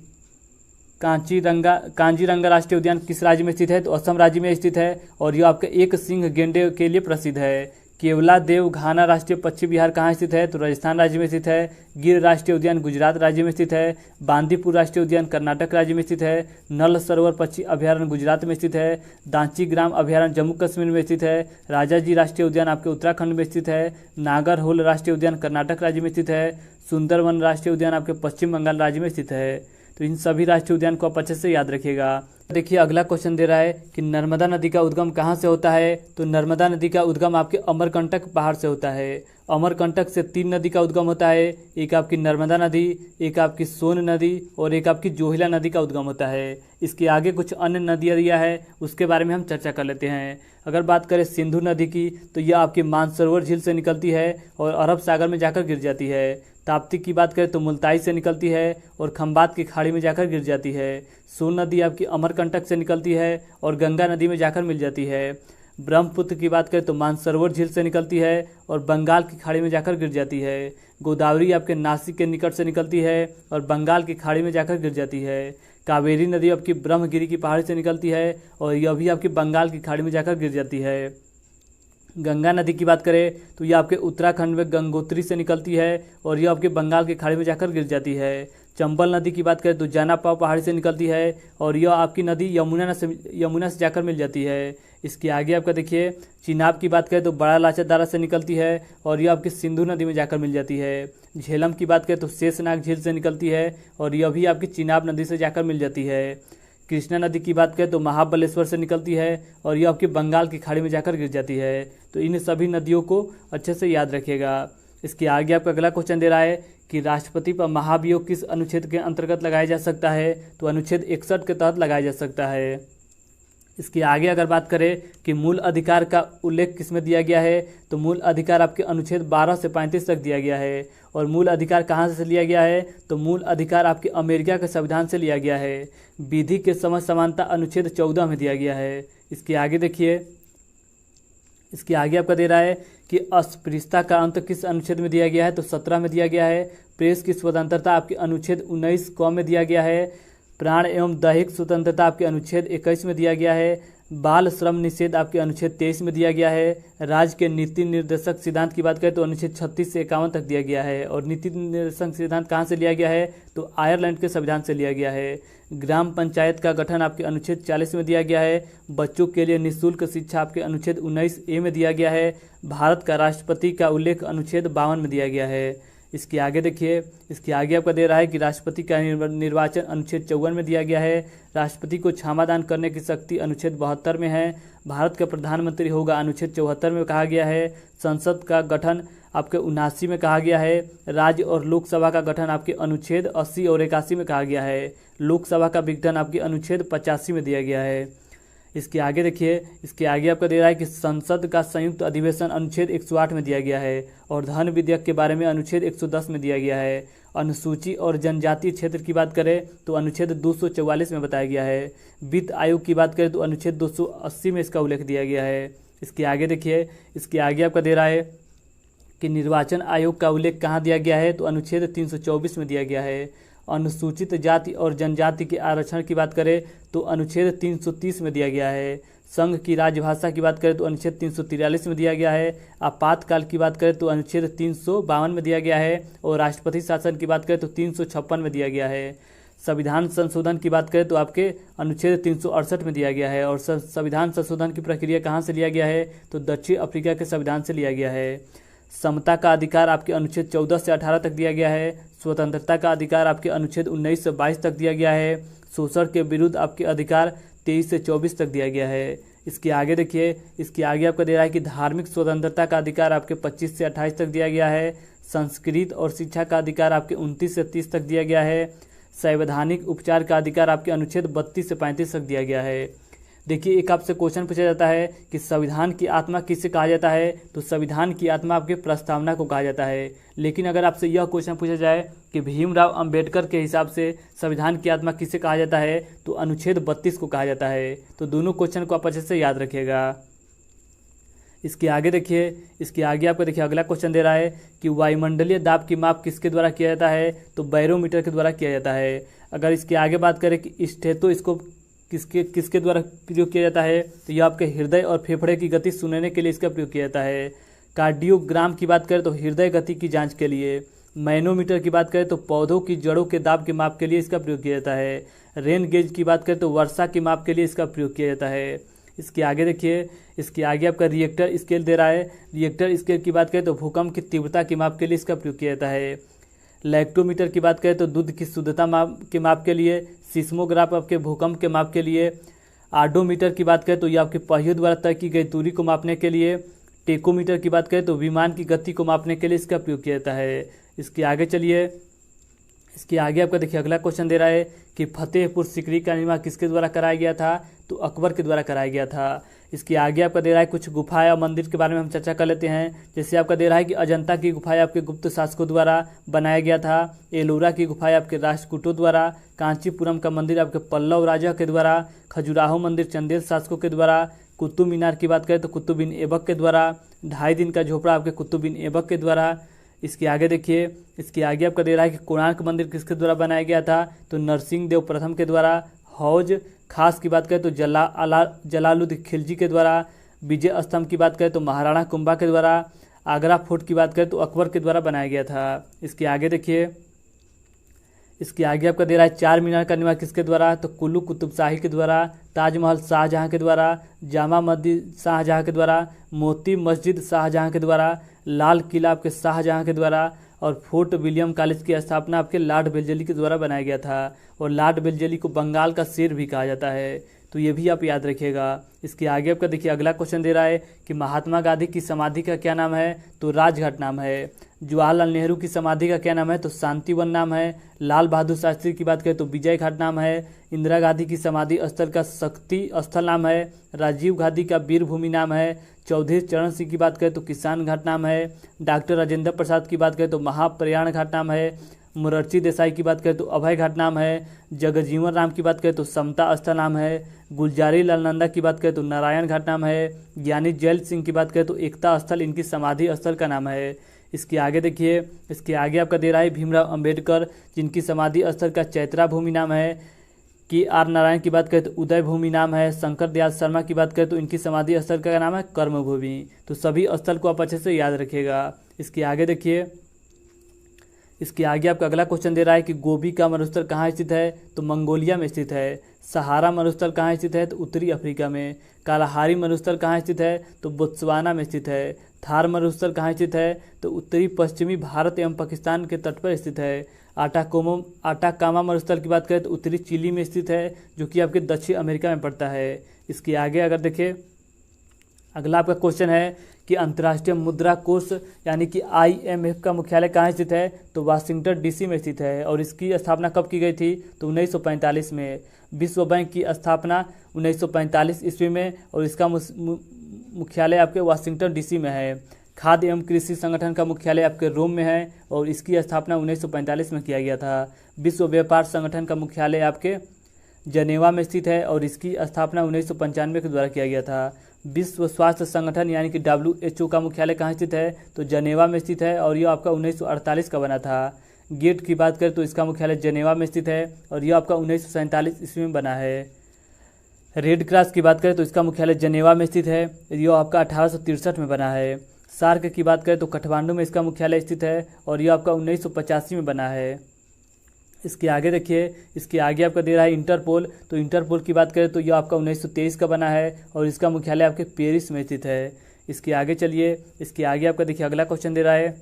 कांजीरंगा राष्ट्रीय उद्यान किस राज्य में स्थित है। तो असम राज्य में स्थित है और यह आपके एक सिंह गेंडे के लिए प्रसिद्ध है। केवला देव घाना राष्ट्रीय पक्षी विहार कहाँ स्थित है। तो राजस्थान राज्य में स्थित है। गिर राष्ट्रीय उद्यान गुजरात राज्य में स्थित है। बांदीपुर राष्ट्रीय उद्यान कर्नाटक राज्य में स्थित है। नल सरोवर पक्षी अभ्यारण्य गुजरात में स्थित है। दांची ग्राम अभ्यारण्य जम्मू कश्मीर में स्थित है। राजाजी राष्ट्रीय उद्यान आपके उत्तराखंड में स्थित है। नागरहोल राष्ट्रीय उद्यान कर्नाटक राज्य में स्थित है। सुंदरवन राष्ट्रीय उद्यान आपके पश्चिम बंगाल राज्य में स्थित है। तो इन सभी राष्ट्रीय उद्यान को आप अच्छे से याद रखिएगा। देखिए अगला क्वेश्चन दे रहा है कि नर्मदा नदी का उद्गम कहाँ से होता है। तो नर्मदा नदी का उद्गम आपके अमरकंटक पहाड़ से होता है। अमरकंटक से 3 नदी का उद्गम होता है। एक आपकी नर्मदा नदी, एक आपकी सोन नदी और एक आपकी जोहिला नदी का उद्गम होता है। इसके आगे कुछ अन्य नदियाँ है, उसके बारे में हम चर्चा कर लेते हैं। अगर बात करें सिंधु नदी की, तो यह आपकी मानसरोवर झील से निकलती है और अरब सागर में जाकर गिर जाती है। ताप्ती की बात करें तो मुल्ताई से निकलती है और खंबात की खाड़ी में जाकर गिर जाती है। सोन नदी आपकी अमरकंटक से निकलती है और गंगा नदी में जाकर मिल जाती है। ब्रह्मपुत्र की बात करें तो मानसरोवर झील से निकलती है और बंगाल की खाड़ी में जाकर गिर जाती है। गोदावरी आपके नासिक के निकट से निकलती है और बंगाल की खाड़ी में जाकर गिर जाती है। कावेरी नदी आपकी ब्रह्मगिरी की पहाड़ी से निकलती है और यह भी आपकी बंगाल की खाड़ी में जाकर गिर जाती है। गंगा नदी की बात करें तो यह आपके उत्तराखंड में गंगोत्री से निकलती है और यह आपके बंगाल की खाड़ी में जाकर गिर जाती है। चंबल नदी की बात करें तो जानापाव पहाड़ी से निकलती है और यह आपकी नदी यमुना से जाकर मिल जाती है। इसके आगे आपका देखिए चिनाब की बात करें तो बड़ा लाचरदारा से निकलती है और यह आपकी सिंधु नदी में जाकर मिल जाती है। झेलम की बात करें तो शेषनाग झील से निकलती है और यह भी आपकी चिनाब नदी से जाकर मिल जाती है। कृष्णा नदी की बात करें तो महाबलेश्वर से निकलती है और यह आपकी बंगाल की खाड़ी में जाकर गिर जाती है। तो इन सभी नदियों को अच्छे से याद रखिएगा। इसके आगे आपका अगला क्वेश्चन दे रहा है कि राष्ट्रपति पर महाभियोग किस अनुच्छेद के अंतर्गत लगाया जा सकता है, तो अनुच्छेद 61 के तहत लगाया जा सकता है। इसके आगे अगर बात करें कि मूल अधिकार का उल्लेख किसमें दिया गया है, तो मूल अधिकार आपके अनुच्छेद 12 से 35 तक दिया गया है। और मूल अधिकार कहाँ से लिया गया है, तो मूल अधिकार आपके अमेरिका के संविधान से लिया गया है। विधि के समझ समानता अनुच्छेद 14 में दिया गया है। इसके आगे देखिए, इसके आगे आपका दे रहा है कि अस्पृश्यता का अंत किस अनुच्छेद में दिया गया है, तो 17 में दिया गया है। प्रेस की स्वतंत्रता आपके अनुच्छेद 19 क में दिया गया है। प्राण एवं दैहिक स्वतंत्रता आपके अनुच्छेद 21 में दिया गया है। बाल श्रम निषेध आपके अनुच्छेद 23 में दिया गया है। राज्य के नीति निर्देशक सिद्धांत की बात करें तो अनुच्छेद 36 से 51 तक दिया गया है। और नीति निर्देशक सिद्धांत कहाँ से लिया गया है, तो आयरलैंड के संविधान से लिया गया है। ग्राम पंचायत का गठन आपके अनुच्छेद 40 में दिया गया है। बच्चों के लिए निःशुल्क शिक्षा आपके अनुच्छेद 19A में दिया गया है। भारत का राष्ट्रपति का उल्लेख अनुच्छेद 52 में दिया गया है। इसके आगे देखिए, इसके आगे आपका दे रहा है कि राष्ट्रपति का निर्वाचन अनुच्छेद 54 में दिया गया है। राष्ट्रपति को क्षमादान करने की शक्ति अनुच्छेद 72 में है। भारत का प्रधानमंत्री होगा अनुच्छेद 74 में कहा गया है। संसद का गठन आपके 79 में कहा गया है। राज्य और लोकसभा का गठन आपके अनुच्छेद 80 और 81 में कहा गया है। लोकसभा का विघटन आपके अनुच्छेद 85 में दिया गया है। इसके आगे देखिए, इसके आगे आपका दे रहा है कि संसद का संयुक्त अधिवेशन अनुच्छेद 108 में दिया गया है। और धन विधेयक के बारे में अनुच्छेद 110 में दिया गया है। अनुसूची और जनजातीय क्षेत्र की बात करें तो अनुच्छेद 244 में बताया गया है। वित्त आयोग की बात करें तो अनुच्छेद 280 में इसका उल्लेख दिया गया है। इसके आगे देखिए, इसके आगे आपका दे रहा है कि निर्वाचन आयोग का उल्लेख कहाँ दिया गया है, तो अनुच्छेद 324 में दिया गया है। अनुसूचित जाति और जनजाति के आरक्षण की बात करें तो अनुच्छेद 330 में दिया गया है। संघ की राजभाषा की बात करें तो अनुच्छेद 343 में दिया गया है। आपातकाल की बात करें तो अनुच्छेद 352 में दिया गया है। और राष्ट्रपति शासन की बात करें तो 356 में दिया गया है। संविधान संशोधन की बात करें तो आपके अनुच्छेद 368 में दिया गया है। और संविधान संशोधन की प्रक्रिया कहाँ से लिया गया है, तो दक्षिण अफ्रीका के संविधान से लिया गया है। समता का अधिकार आपके अनुच्छेद 14 से 18 तक दिया गया है। स्वतंत्रता का अधिकार आपके अनुच्छेद 19 से 22 तक दिया गया है। शोषण के विरुद्ध आपके अधिकार 23 से 24 तक दिया गया है। इसके आगे देखिए, इसके आगे आपका दे रहा है कि धार्मिक स्वतंत्रता का अधिकार आपके 25 से 28 तक दिया गया है। संस्कृत और शिक्षा का अधिकार आपके 29 से 30 तक दिया गया है। संवैधानिक उपचार का अधिकार आपके अनुच्छेद 32 से 35 तक दिया गया है। देखिए, एक आपसे क्वेश्चन पूछा जाता है कि संविधान की आत्मा किसे कहा जाता है, तो संविधान की आत्मा आपके प्रस्तावना को कहा जाता है। लेकिन अगर आपसे यह क्वेश्चन पूछा जाए कि भीमराव अंबेडकर के हिसाब से संविधान की आत्मा किसे कहा जाता है, तो अनुच्छेद 32 को कहा जाता है। तो दोनों क्वेश्चन को आप अच्छे से याद रखिएगा। इसके आगे देखिए, इसके आगे आपको देखिए अगला क्वेश्चन दे रहा है कि वायुमंडलीय दाब की माप किसके द्वारा किया जाता है, तो बैरोमीटर के द्वारा किया जाता है। अगर इसके आगे बात करें कि स्टेथोस्कोप किसके द्वारा प्रयोग किया जाता है, तो यह आपके हृदय और फेफड़े की गति सुनने के लिए इसका प्रयोग किया जाता है। कार्डियोग्राम की बात करें तो हृदय गति की जांच के लिए। मैनोमीटर की बात करें तो पौधों की जड़ों के दाब के माप के लिए इसका प्रयोग किया जाता है। रेन गेज की बात करें तो वर्षा की माप के लिए इसका प्रयोग किया जाता है। इसके आगे देखिए, इसके आगे आपका रिएक्टर स्केल दे रहा है। रिएक्टर स्केल की बात करें तो भूकंप की तीव्रता की माप के लिए इसका प्रयोग किया जाता है। लैक्टोमीटर की बात करें तो दूध की शुद्धता माप के लिए। सिस्मोग्राफ आपके भूकंप के माप के लिए। आर्डोमीटर की बात करें तो ये आपके पहियों द्वारा तय की गई दूरी को मापने के लिए। टेकोमीटर की बात करें तो विमान की गति को मापने के लिए इसका प्रयोग किया जाता है। इसके आगे चलिए, इसके आगे आपका देखिए अगला क्वेश्चन दे रहा है कि फतेहपुर सीकरी का निर्माण किसके द्वारा कराया गया था, तो अकबर के द्वारा कराया गया था। इसके आगे आपका दे रहा है कुछ गुफा या मंदिर के बारे में हम चर्चा कर लेते हैं। जैसे आपका दे रहा है कि अजंता की गुफाएं आपके गुप्त शासकों द्वारा बनाया गया था। एलोरा की गुफाएं आपके राष्ट्रकूटों द्वारा। कांचीपुरम का मंदिर आपके पल्लव राजा के द्वारा। खजुराहो मंदिर चंदेल शासकों के द्वारा। कुतुब मीनार की बात करें तो कुतुब बिन ऐबक के द्वारा। 2.5 दिन का झोपड़ा आपके कुतुब बिन ऐबक के द्वारा। इसके आगे देखिए, इसके आगे आपका दे रहा है कि कोणार्क मंदिर किसके द्वारा बनाया गया था, तो नरसिंह देव प्रथम के द्वारा। हौज खास की बात करें तो जलालुद्दीन खिलजी के द्वारा। विजय स्तंभ की बात करें तो महाराणा कुंभा के द्वारा। आगरा फोर्ट की बात करें तो अकबर के द्वारा बनाया गया था। इसके आगे देखिए, इसके आगे आपका दे रहा है चार मीनार का निर्माण किसके द्वारा, तो कुल्लू कुतुब शाही के द्वारा। ताजमहल शाहजहां के द्वारा। जामा मस्जिद शाहजहां के द्वारा। मोती मस्जिद शाहजहां के द्वारा। लाल किला आपके शाहजहां के द्वारा। और फोर्ट विलियम कॉलेज की स्थापना आपके लॉर्ड वेल्लेस्ली के द्वारा बनाया गया था। और लॉर्ड वेल्लेस्ली को बंगाल का शेर भी कहा जाता है, तो ये भी आप याद रखिएगा। इसके आगे आपका देखिए अगला क्वेश्चन दे रहा है कि महात्मा गांधी की समाधि का क्या नाम है, तो राजघाट नाम है। जवाहरलाल नेहरू की समाधि का क्या नाम है, तो शांतिवन नाम है। लाल बहादुर शास्त्री की बात करें तो विजय घाट नाम है। इंदिरा गांधी की समाधि स्थल का शक्ति स्थल नाम है। राजीव गांधी का वीर भूमि नाम है। चौधरी चरण सिंह की बात करें तो किसान घाट नाम है। डॉक्टर राजेंद्र प्रसाद की बात करें तो महाप्रयाण घाट नाम है। मोरारजी देसाई की बात करें तो अभय घाट नाम है। जगजीवन राम की बात करें तो समता स्थल नाम है। गुलजारी लाल नंदा की बात करें तो नारायण घाट नाम है। ज्ञानी जैल सिंह की बात करें तो एकता स्थल इनकी समाधि स्थल का नाम है। इसके आगे देखिए, इसके आगे आपका दे रहा है भीमराव अंबेडकर जिनकी समाधि स्थल का चैत्रा भूमि नाम है। कि आर नारायण की बात करें तो उदय भूमि नाम है। शंकर दयाल शर्मा की बात करें तो इनकी समाधि स्थल का नाम है कर्म भूमि। तो सभी स्थल को आप अच्छे से याद रखिएगा। इसके आगे देखिए, इसके आगे आपका अगला क्वेश्चन दे रहा है कि गोबी का मरुस्थल कहाँ स्थित है, तो मंगोलिया में स्थित है। सहारा मरुस्थल कहाँ स्थित है, तो उत्तरी अफ्रीका में। कालाहारी मरुस्थल कहाँ स्थित है, तो बोत्सवाना में स्थित है। थार मरुस्थल कहाँ स्थित है, तो उत्तरी पश्चिमी भारत एवं पाकिस्तान के तट पर स्थित है। आटाकामा मरुस्थल की बात करें तो उत्तरी चिली में स्थित है, जो कि आपके दक्षिण अमेरिका में पड़ता है। इसके आगे अगर देखें, अगला आपका क्वेश्चन है कि अंतर्राष्ट्रीय मुद्रा कोष यानी कि IMF का मुख्यालय कहाँ स्थित है, तो वाशिंगटन DC में स्थित है। और इसकी स्थापना कब की गई थी, तो 1945 में। विश्व बैंक की स्थापना 1945 ईस्वी में और इसका मुख्यालय आपके वाशिंगटन DC में है। खाद्य एवं कृषि संगठन का मुख्यालय आपके रोम में है और इसकी स्थापना 1945 में किया गया था। विश्व व्यापार संगठन का मुख्यालय आपके जनेवा में स्थित है और इसकी स्थापना 1995 के द्वारा किया गया था। विश्व स्वास्थ्य संगठन यानी कि WHO का मुख्यालय कहाँ स्थित है, तो जनेवा में स्थित है और यह आपका 1948 का बना था। गेट की बात करें तो इसका मुख्यालय जनेवा में स्थित है और यह आपका 1947 ईस्वी में बना है। रेड क्रॉस की बात करें तो इसका मुख्यालय जनेवा में स्थित है, यह आपका 1863 में बना है। सार्क की बात करें तो काठमांडू में इसका मुख्यालय स्थित है और यह आपका 1985 में बना है। इसके आगे देखिए, इसके आगे आपका दे रहा है इंटरपोल, तो इंटरपोल की बात करें तो यह आपका 1923 का बना है और इसका मुख्यालय आपके पेरिस में स्थित है। इसके आगे चलिए, इसके आगे आपका देखिए अगला क्वेश्चन दे रहा है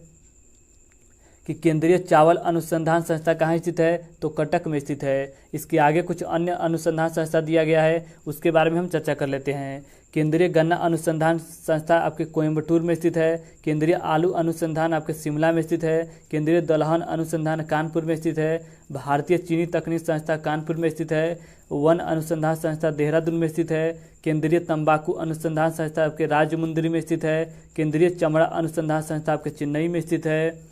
कि केंद्रीय चावल अनुसंधान संस्था कहाँ स्थित है, तो कटक में स्थित है। इसके आगे कुछ अन्य अनुसंधान संस्था दिया गया है, उसके बारे में हम चर्चा कर लेते हैं। केंद्रीय गन्ना अनुसंधान संस्था आपके कोयम्बटूर में स्थित है। केंद्रीय आलू अनुसंधान आपके शिमला में स्थित है। केंद्रीय दलहन अनुसंधान कानपुर में स्थित है। भारतीय चीनी तकनीक संस्था कानपुर में स्थित है। वन अनुसंधान संस्था देहरादून में स्थित है। केंद्रीय तंबाकू अनुसंधान संस्था आपके राजमुंदरी में स्थित है। केंद्रीय चमड़ा अनुसंधान संस्था आपके चेन्नई में स्थित है।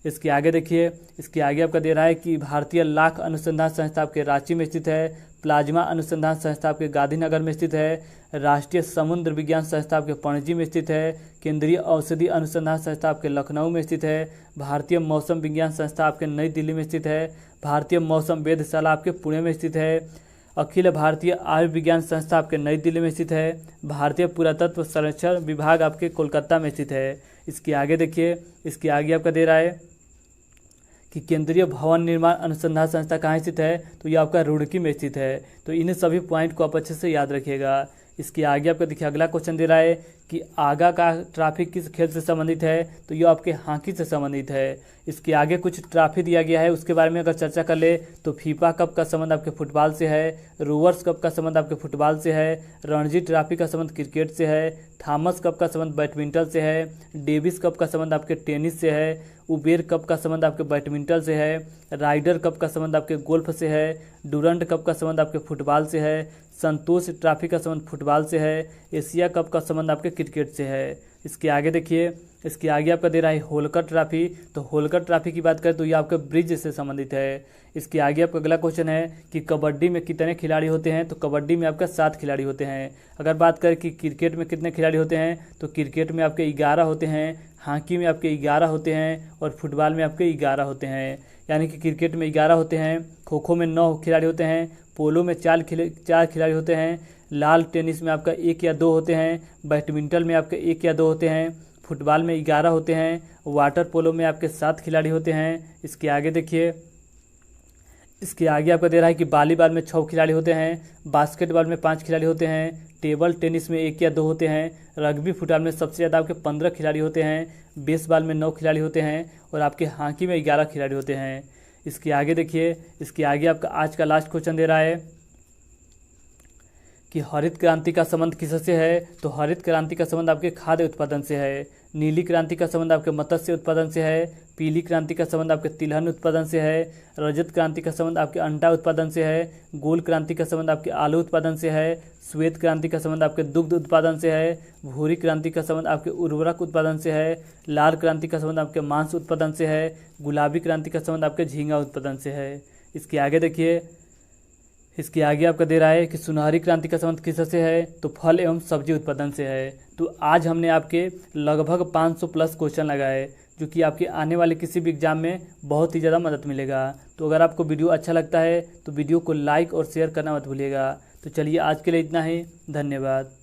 इसके आगे देखिए, इसके आगे आपका दे रहा है कि भारतीय लाख अनुसंधान संस्था आपके रांची में स्थित है। प्लाज्मा अनुसंधान संस्था आपके गांधीनगर में स्थित है। राष्ट्रीय समुद्र विज्ञान संस्था आपके पणजी में स्थित है। केंद्रीय औषधि अनुसंधान संस्था आपके लखनऊ में स्थित है। भारतीय मौसम विज्ञान संस्था आपके नई दिल्ली में स्थित है। भारतीय मौसम वेधशाला आपके पुणे में स्थित है। अखिल भारतीय आयुर्विज्ञान संस्था आपके नई दिल्ली में स्थित है। भारतीय पुरातत्व संरक्षण विभाग आपके कोलकाता में स्थित है। इसके आगे देखिए, इसके आगे आपका दे रहा है कि केंद्रीय भवन निर्माण अनुसंधान संस्था कहाँ स्थित है, तो ये आपका रुड़की में स्थित है। तो इन सभी पॉइंट को आप अच्छे से याद रखिएगा। इसके आगे आपका देखिए अगला क्वेश्चन दे रहा है कि आगा का ट्रॉफी किस खेल से संबंधित है, तो ये आपके हॉकी से संबंधित है। इसके आगे कुछ ट्रॉफी दिया गया है, उसके बारे में अगर चर्चा कर ले तो फीफा कप का संबंध आपके फुटबॉल से है। रोवर्स कप का संबंध आपके फुटबॉल से है। रणजी ट्रॉफी का संबंध क्रिकेट से है। थॉमस कप का संबंध बैडमिंटन से है। डेविस कप का संबंध आपके टेनिस से है। उबेर कप का संबंध आपके बैडमिंटन से है। राइडर कप का संबंध आपके गोल्फ से है। डूरंट कप का संबंध आपके फुटबॉल से है। संतोष ट्रॉफी का संबंध फुटबॉल से है। एशिया कप का संबंध आपके क्रिकेट से है। इसके आगे देखिए, इसके आगे आपका दे रहा है होलकर ट्रॉफी। तो होलकर ट्रॉफी की बात करें तो ये आपका ब्रिज से संबंधित है। इसके आगे आपका अगला क्वेश्चन है कि कबड्डी में कितने खिलाड़ी होते हैं। तो कबड्डी में आपका 7 खिलाड़ी होते हैं। अगर बात करें कि क्रिकेट में कितने खिलाड़ी होते हैं तो क्रिकेट में आपके 11 होते हैं, हॉकी में आपके 11 होते हैं और फुटबॉल में आपके 11 होते हैं। यानी कि क्रिकेट में 11 होते हैं, खो खो में 9 खिलाड़ी होते हैं, पोलो में 4 खिलाड़ी होते हैं, लाल टेनिस में आपका 1 या 2 होते हैं, बैडमिंटन में आपके 1 या 2 होते हैं, फुटबॉल में 11 होते हैं, वाटर पोलो में आपके 7 खिलाड़ी होते हैं। इसके आगे देखिए, इसके आगे आपका दे रहा है कि वॉलीबॉल में 6 खिलाड़ी होते हैं, बास्केटबॉल में 5 खिलाड़ी होते हैं, टेबल टेनिस में 1 या 2 होते हैं, रग्बी फुटबॉल में सबसे ज़्यादा आपके 15 खिलाड़ी होते हैं, बेसबॉल में 9 खिलाड़ी होते हैं और आपके हॉकी में 11 खिलाड़ी होते हैं। इसके आगे देखिए, इसके आगे आपका आज का लास्ट क्वेश्चन दे रहा है कि हरित क्रांति का संबंध किससे है। तो हरित क्रांति का संबंध आपके खाद्य उत्पादन से है। नीली क्रांति का संबंध आपके मत्स्य उत्पादन से है। पीली क्रांति का संबंध आपके तिलहन उत्पादन से है। रजत क्रांति का संबंध आपके अंडा उत्पादन से है। गोल क्रांति का संबंध आपके आलू उत्पादन से है। श्वेत क्रांति का संबंध आपके दुग्ध उत्पादन से है। भूरी क्रांति का संबंध आपके उर्वरक उत्पादन से है। लाल क्रांति का संबंध आपके मांस उत्पादन से है। गुलाबी क्रांति का संबंध आपके झींगा उत्पादन से है। इसके आगे देखिए, इसके आगे आपका दे रहा है कि सुनहरी क्रांति का संबंध किससे है। तो फल एवं सब्जी उत्पादन से है। तो आज हमने आपके लगभग 500 प्लस क्वेश्चन लगाए, जो कि आपके आने वाले किसी भी एग्जाम में बहुत ही ज़्यादा मदद मिलेगा। तो अगर आपको वीडियो अच्छा लगता है तो वीडियो को लाइक और शेयर करना मत भूलिएगा। तो चलिए आज के लिए इतना ही, धन्यवाद।